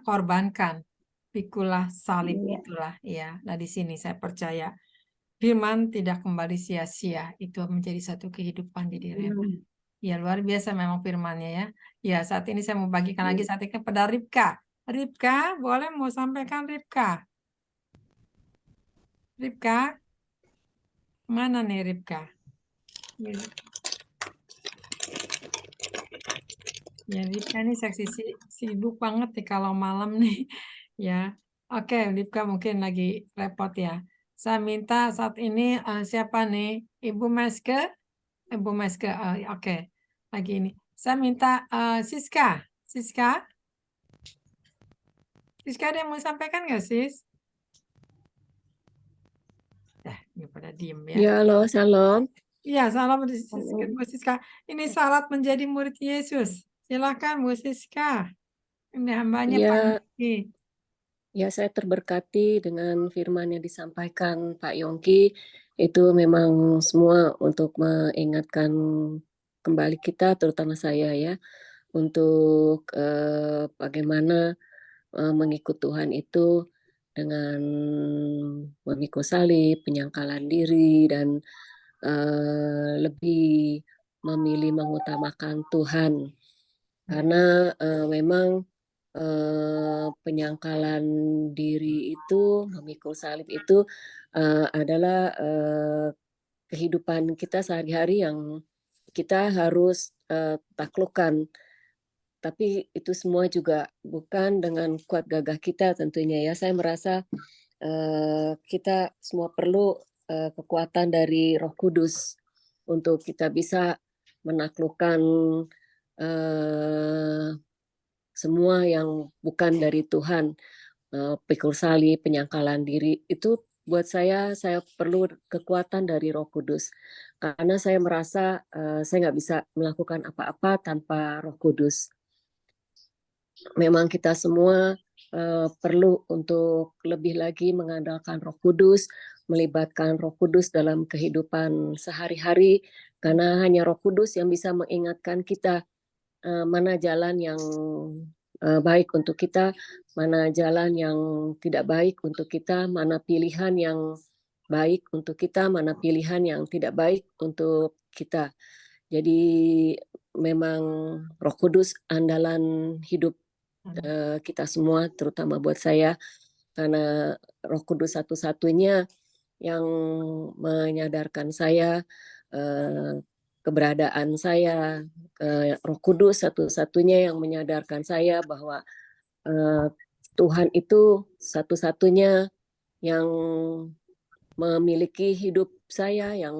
korbankan, pikulah salib itulah ya. Nah di sini saya percaya firman tidak kembali sia-sia, itu menjadi satu kehidupan di diri. Ya luar biasa memang firman-Nya ya. Ya saat ini saya mau bagikan lagi saat ini kepada Ribka. Ribka, boleh mau sampaikan Ribka? Ribka? Mana nih Ribka? Ya Ribka ini seksi sibuk banget nih kalau malam nih. Ya, oke Ribka mungkin lagi repot ya. Saya minta saat ini siapa nih? Ibu Meske? Ibu Meske, oke. Lagi ini. Saya minta Siska. Siska? Siska ada yang mau sampaikan nggak Sis? Ini pada diem ya.
Ya, halo, shalom.
Iya, salam Bu Siska. Ini syarat menjadi murid Yesus. Silakan Bu Siska. Ini hambanya Pak Yongki.
Ya, saya terberkati dengan firman yang disampaikan Pak Yongki. Itu memang semua untuk mengingatkan kembali kita, terutama saya ya, untuk bagaimana mengikut Tuhan itu dengan memikul salib, penyangkalan diri, dan lebih memilih mengutamakan Tuhan. Karena memang penyangkalan diri itu, memikul salib itu adalah kehidupan kita sehari-hari yang kita harus taklukkan. Tapi itu semua juga bukan dengan kuat gagah kita tentunya ya. Saya merasa kita semua perlu kekuatan dari Roh Kudus untuk kita bisa menaklukkan semua yang bukan dari Tuhan. Pikul salib, penyangkalan diri, itu buat saya perlu kekuatan dari Roh Kudus. Karena saya merasa saya nggak bisa melakukan apa-apa tanpa Roh Kudus. Memang kita semua perlu untuk lebih lagi mengandalkan Roh Kudus, melibatkan Roh Kudus dalam kehidupan sehari-hari, karena hanya Roh Kudus yang bisa mengingatkan kita mana jalan yang baik untuk kita, mana jalan yang tidak baik untuk kita, mana pilihan yang baik untuk kita, mana pilihan yang tidak baik untuk kita. Jadi memang Roh Kudus andalan hidup kita semua, terutama buat saya, karena Roh Kudus satu-satunya yang menyadarkan saya keberadaan saya. Roh Kudus satu-satunya yang menyadarkan saya bahwa Tuhan itu satu-satunya yang memiliki hidup saya, yang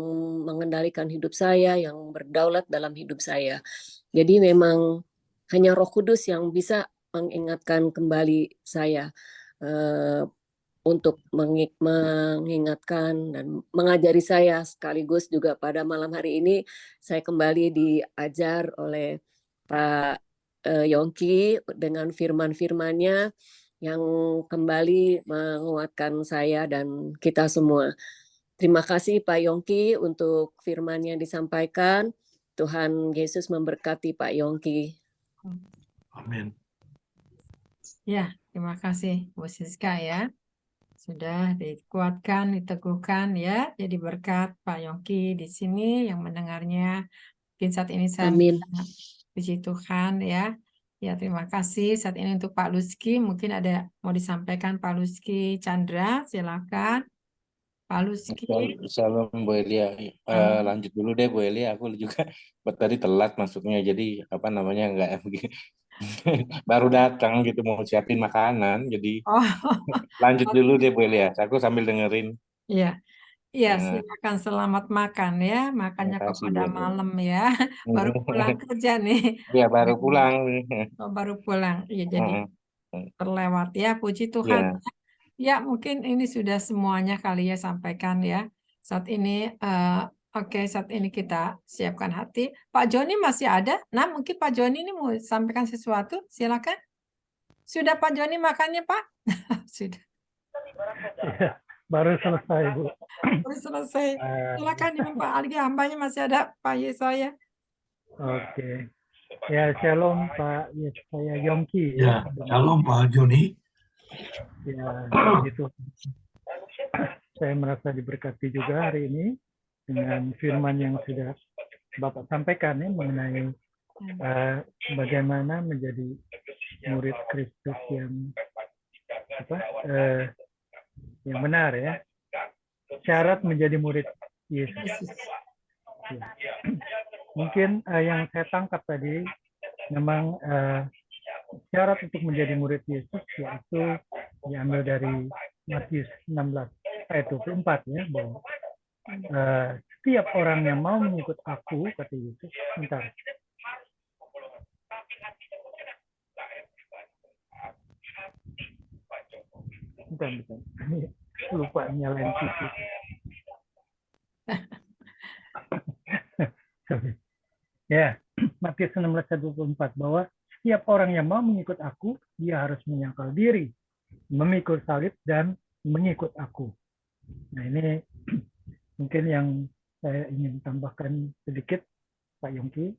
mengendalikan hidup saya, yang berdaulat dalam hidup saya. Jadi memang hanya Roh Kudus yang bisa mengingatkan kembali saya untuk mengingatkan dan mengajari saya, sekaligus juga pada malam hari ini saya kembali diajar oleh Pak Yongki dengan firman-firmannya yang kembali menguatkan saya dan kita semua. Terima kasih Pak Yongki untuk firman yang disampaikan. Tuhan Yesus memberkati Pak Yongki.
Amin.
Ya, terima kasih Bu Siska ya. Sudah dikuatkan, diteguhkan ya. Jadi berkat Pak Yongki di sini yang mendengarnya. Mungkin saat ini saya
Amin.
puji Tuhan ya. Ya, terima kasih. Saat ini untuk Pak Luski, mungkin ada mau disampaikan Pak Luski Chandra, silakan. Pak Luski.
Shalom Bu Elia. Lanjut dulu deh Bu Elia. Aku juga tadi telat masuknya, jadi apa namanya nggak begini. Baru datang gitu mau siapin makanan, jadi
Oh,
lanjut dulu deh Bu Elia. Aku sambil dengerin.
iya. Iya,
Nah,
silakan selamat makan ya. Makanya kok
makasih Bu
pada
Elia.
malam ya. Baru pulang kerja nih.
Ya baru pulang.
Oh, baru pulang. Iya, jadi terlewat ya. Puji Tuhan.
Ya.
Ya, mungkin ini sudah semuanya kali ya sampaikan ya. Saat ini, oke, saat ini kita siapkan hati. Pak Joni masih ada? Nah, mungkin Pak Joni ini mau sampaikan sesuatu. Silakan. Sudah Pak Joni makannya, Pak? Sudah.
Iya, baru selesai Bu.
Baru selesai. Silakan Ibu Pak Algi, hambanya masih ada Pak Yesaya.
Oke. Ya, shalom Pak Yesaya Yongki.
Ya, shalom Pak Joni.
Ya, gitu. Saya merasa diberkati juga hari ini dengan firman yang sudah Bapak sampaikan ya, mengenai bagaimana menjadi murid Kristus yang yang benar ya. Syarat menjadi murid Yesus. Ya. Mungkin yang saya tangkap tadi memang syarat untuk menjadi murid Yesus yaitu diambil dari Matius 16 ayat 24 ya, bahwa setiap orang yang mau mengikut aku, kata Yesus, bentar. Lupa nyalain TV. Ya, Matius 16 ayat 24 bahwa setiap orang yang mau mengikut aku, dia harus menyangkal diri, memikul salib dan mengikut aku. Nah, ini mungkin yang saya ingin tambahkan sedikit, Pak Yongki.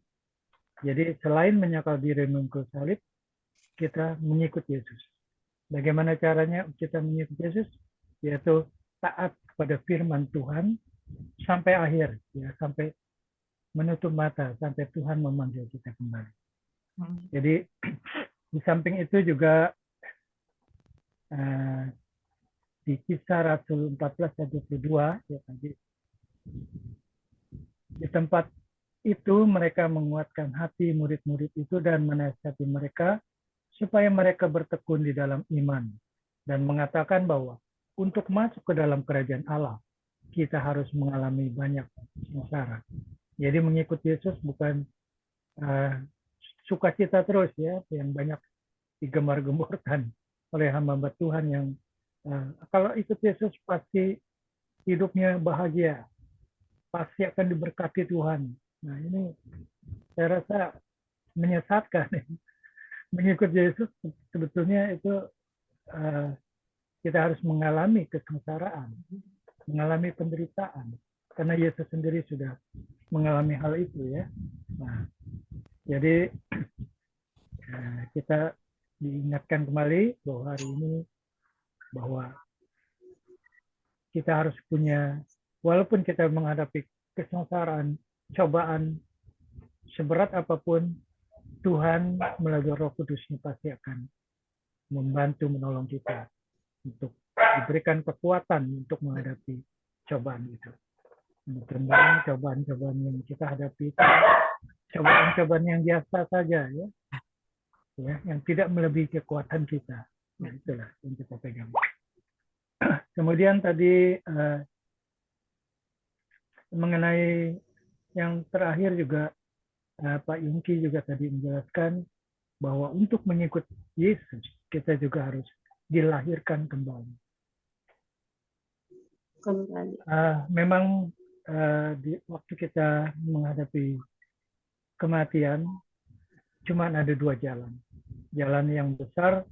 Jadi selain menyangkal diri memikul salib, kita mengikut Yesus. Bagaimana caranya kita mengikuti Yesus? Yaitu taat kepada firman Tuhan sampai akhir, ya, sampai menutup mata, sampai Tuhan memanggil kita kembali. Jadi di samping itu juga di Kisah Rasul 14:22, ya, tadi di tempat itu mereka menguatkan hati murid-murid itu dan menasihati mereka supaya mereka bertekun di dalam iman dan mengatakan bahwa untuk masuk ke dalam kerajaan Allah kita harus mengalami banyak sengsara. Jadi mengikuti Yesus bukan sukacita terus, ya, yang banyak digembar-gemborkan oleh hamba Tuhan yang kalau ikut Yesus pasti hidupnya bahagia, pasti akan diberkati Tuhan. Nah, ini saya rasa menyesatkan. Mengikut Yesus sebetulnya itu kita harus mengalami kesengsaraan, mengalami penderitaan, karena Yesus sendiri sudah mengalami hal itu, ya. Nah, jadi kita diingatkan kembali bahwa hari ini bahwa kita harus punya, walaupun kita menghadapi kesengsaraan, cobaan, seberat apapun, Tuhan melalui Roh Kudus-Nya pasti akan membantu menolong kita untuk diberikan kekuatan untuk menghadapi cobaan itu. Mudah-mudahan cobaan-cobaan yang kita hadapi itu cobaan-cobaan yang biasa saja, ya, yang tidak melebihi kekuatan kita. Nah, itulah yang kita pegang. Kemudian tadi mengenai yang terakhir juga Pak Yongki juga tadi menjelaskan bahwa untuk mengikut Yesus kita juga harus dilahirkan kembali. Memang di waktu kita menghadapi kematian cuma ada dua jalan. Jalan yang besar,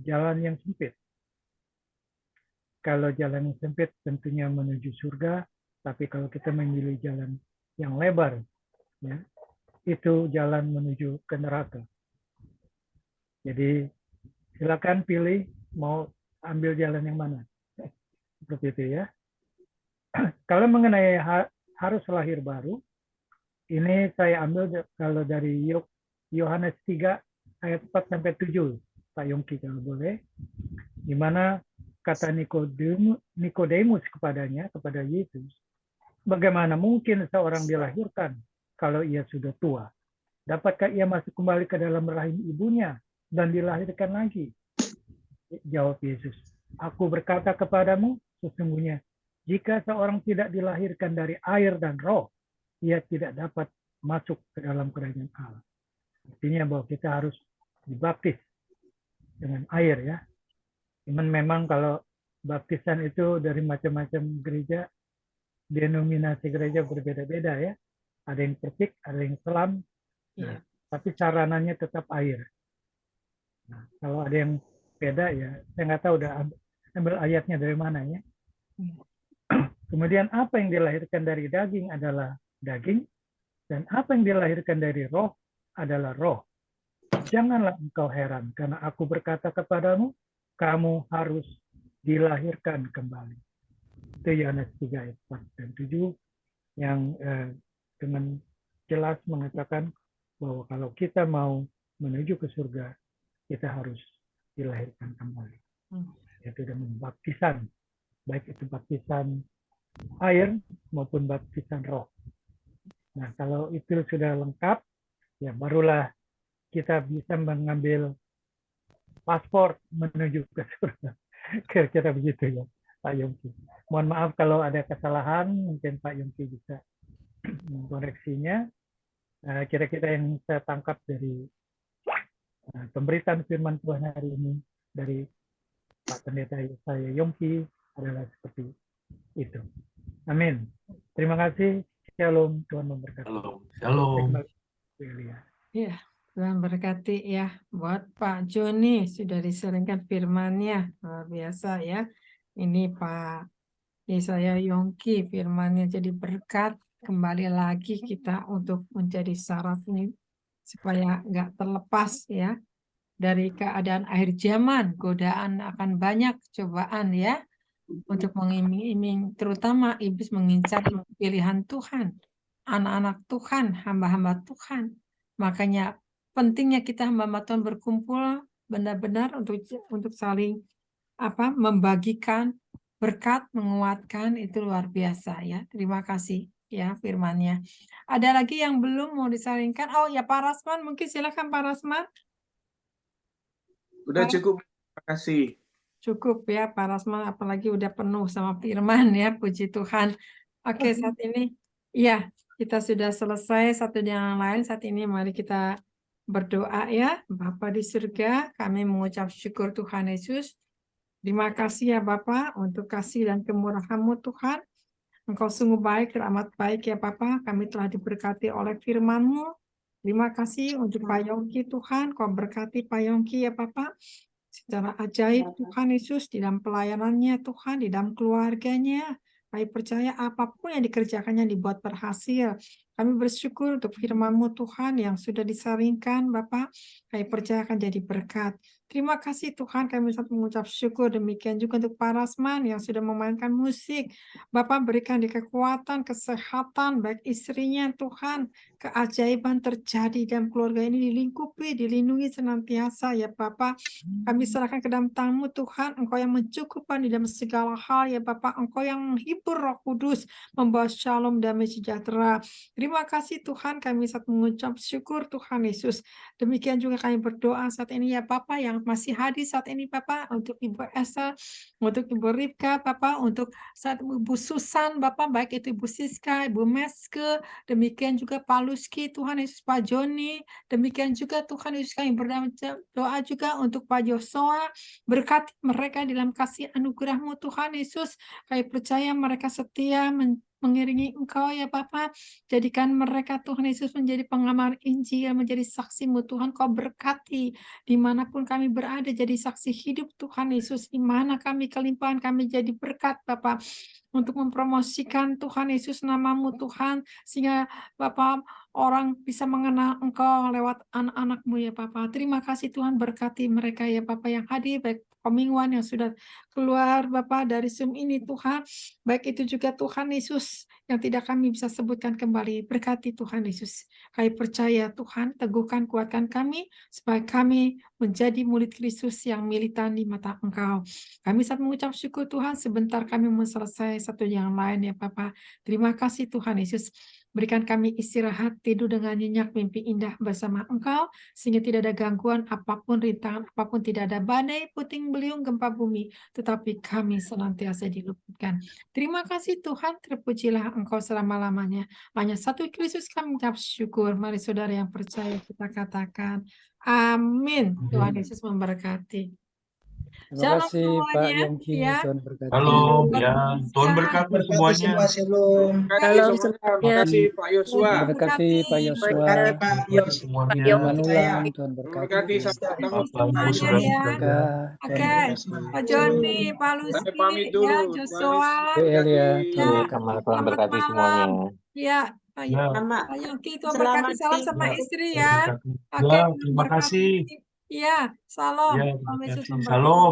jalan yang sempit. Kalau jalan yang sempit tentunya menuju surga, tapi kalau kita memilih jalan yang lebar, ya, itu jalan menuju ke neraka. Jadi silakan pilih mau ambil jalan yang mana. Seperti itu, ya. Kalau mengenai harus lahir baru, ini saya ambil kalau dari Yohanes 3 ayat 4-7, Pak Yongki kalau boleh, di mana kata Nikodemus kepada Yesus, bagaimana mungkin seorang dilahirkan kalau ia sudah tua? Dapatkah ia masuk kembali ke dalam rahim ibunya dan dilahirkan lagi? Jawab Yesus, aku berkata kepadamu, sesungguhnya jika seorang tidak dilahirkan dari air dan roh, ia tidak dapat masuk ke dalam kerajaan Allah. Artinya bahwa kita harus dibaptis dengan air, ya. Cuman memang kalau baptisan itu dari macam-macam gereja, denominasi gereja berbeda-beda, ya. Ada yang percik, ada yang selam, nah, tapi sarananya tetap air. Nah, kalau ada yang beda, ya saya nggak tahu udah ambil ayatnya dari mana, ya. Kemudian apa yang dilahirkan dari daging adalah daging, dan apa yang dilahirkan dari roh adalah roh. Janganlah engkau heran, karena aku berkata kepadamu, kamu harus dilahirkan kembali. Itu Yohanes 3 ayat 4 dan 7 yang dengan jelas mengatakan bahwa kalau kita mau menuju ke surga, kita harus dilahirkan kembali. Yaitu dengan baptisan, baik itu baptisan air maupun baptisan roh. Nah, kalau itu sudah lengkap, ya barulah kita bisa mengambil paspor menuju ke surga. Kira-kira begitu, ya, Pak Yongki. Mohon maaf kalau ada kesalahan, mungkin Pak Yongki bisa mengkoreksinya. Kira-kira yang saya tangkap dari pemberitaan firman Tuhan hari ini dari Pak Pendeta saya Yongki adalah seperti itu. Amin. Terima kasih. Shalom. Tuhan memberkati.
Shalom.
Ya, Tuhan berkati, ya. Buat Pak Joni sudah diseringkan firman-Nya, luar biasa, ya. Ini Pak Yesaya Yongki, firman-Nya jadi berkat. Kembali lagi kita untuk menjadi syarat ini supaya nggak terlepas, ya. dari keadaan akhir zaman, godaan akan banyak cobaan ya, untuk mengiming-iming, terutama iblis mengincar pilihan Tuhan, anak-anak Tuhan, hamba-hamba Tuhan. Makanya pentingnya kita hamba-hamba Tuhan berkumpul benar-benar untuk saling membagikan berkat, menguatkan, itu luar biasa ya. Terima kasih ya firman-Nya. Ada lagi yang belum mau disaringkan? Oh ya, Pak Rasman, mungkin silakan Pak Rasman.
Udah cukup, terima kasih.
Cukup ya Pak Rasman, apalagi udah penuh sama firman ya, puji Tuhan. Oke, saat ini ya kita sudah selesai satu yang lain. Saat ini mari kita berdoa ya. Bapa di surga, kami mengucap syukur Tuhan Yesus. Terima kasih ya Bapa untuk kasih dan kemurahan-Mu Tuhan. Engkau sungguh baik, teramat baik ya Bapa. Kami telah diberkati oleh firman-Mu. Terima kasih untuk Pak Yongki Tuhan. Kau berkati Pak Yongki ya Bapa. Secara ajaib Tuhan Yesus di dalam pelayanannya Tuhan, di dalam keluarganya. Kami percaya apapun yang dikerjakannya dibuat berhasil. Kami bersyukur untuk firman-Mu Tuhan yang sudah disaringkan Bapak. Kami percaya akan jadi berkat. Terima kasih Tuhan, kami sangat mengucap syukur. Demikian juga untuk Pak Rasman yang sudah memainkan musik. Bapak berikan dia kekuatan, kesehatan, baik istrinya Tuhan. Keajaiban terjadi dalam keluarga ini, dilingkupi, dilindungi senantiasa ya Bapak. Kami serahkan ke dalam tangan-Mu Tuhan, Engkau yang mencukupkan di dalam segala hal ya Bapak. Engkau yang menghibur Roh Kudus, membawa shalom, damai sejahtera. Terima kasih Tuhan, kami sangat mengucap syukur Tuhan Yesus. Demikian juga kami berdoa saat ini ya Bapak yang masih hadir saat ini Bapak, untuk Ibu Esa, untuk Ibu Ripka Bapak, untuk saat Ibu Susan Bapak, baik itu Ibu Siska, Ibu Meske, demikian juga Pak Luski, Tuhan Yesus, Pak Joni, demikian juga Tuhan Yesus kami berdoa juga untuk Pak Joshua, berkati mereka dalam kasih anugerah-Mu Tuhan Yesus. Kami percaya mereka setia mengiringi Engkau ya Bapa. Jadikan mereka Tuhan Yesus menjadi pengamal Injil, menjadi saksi-Mu Tuhan. Kau berkati dimanapun kami berada, jadi saksi hidup Tuhan Yesus. Di mana kami kelimpahan, kami jadi berkat Bapak, untuk mempromosikan Tuhan Yesus, nama-Mu Tuhan, sehingga Bapak orang bisa mengenal Engkau lewat anak-anak-Mu ya Bapak. Terima kasih Tuhan, berkati mereka ya Bapak yang hadir, baik Komingwan yang sudah keluar Bapak dari Zoom ini Tuhan, baik itu juga Tuhan Yesus yang tidak kami bisa sebutkan kembali. Berkati Tuhan Yesus. Kami percaya Tuhan, teguhkan, kuatkan kami supaya kami menjadi murid Kristus yang militan di mata Engkau. Kami saat mengucap syukur Tuhan, sebentar kami mau selesai satu yang lain ya Bapak. Terima kasih Tuhan Yesus. Berikan kami istirahat, tidur dengan nyenyak, mimpi indah bersama Engkau, sehingga tidak ada gangguan apapun, rintangan apapun, tidak ada badai, puting beliung, gempa bumi, tetapi kami senantiasa diluputkan. Terima kasih Tuhan, terpujilah Engkau selama-lamanya. Hanya satu Kristus kami mengucap syukur. Mari saudara yang percaya kita katakan, amin. Tuhan Yesus memberkati.
Terima
Shalom
kasih Pak
semuanya,
Yongki,
ya.
Tuhan berkati.
Shalom ya, Tuhan berkati
Berkati
semuanya.
semua, shalom.
Shalom
Terima
semuanya.
kasih Pak Yosua.
Tuhan berkati Pak Yosua,
Berkati Pak
Berkati
Yos.
semuanya.
Iman Ulang, Tuhan
Terima
berkati.
kasih sampai ketemu.
Bapak Ibu
Semuanya
saudara
ya.
sekalian.
Oke,
Tuhan berkati.
Pak Joni, Pak
Saya
Luski,
pamit
ya,
dulu.
Joshua,
Bu Elia, Tuhan
ya,
Iya,
berkati.
Tuhan
selamat
berkati
malam.
semuanya.
Ya, Pak
Ya,
Pak Yongki, Tuhan
Selamat
berkati. Salam sama
ya,
istri
Tuhan
ya.
berkati.
Oke,
Ya,
Tuhan
terima
berkati.
kasih.
Ya, salam.
Ya,
Tuhan
terima
Yesus
kasih.
memberkati.
Shalom.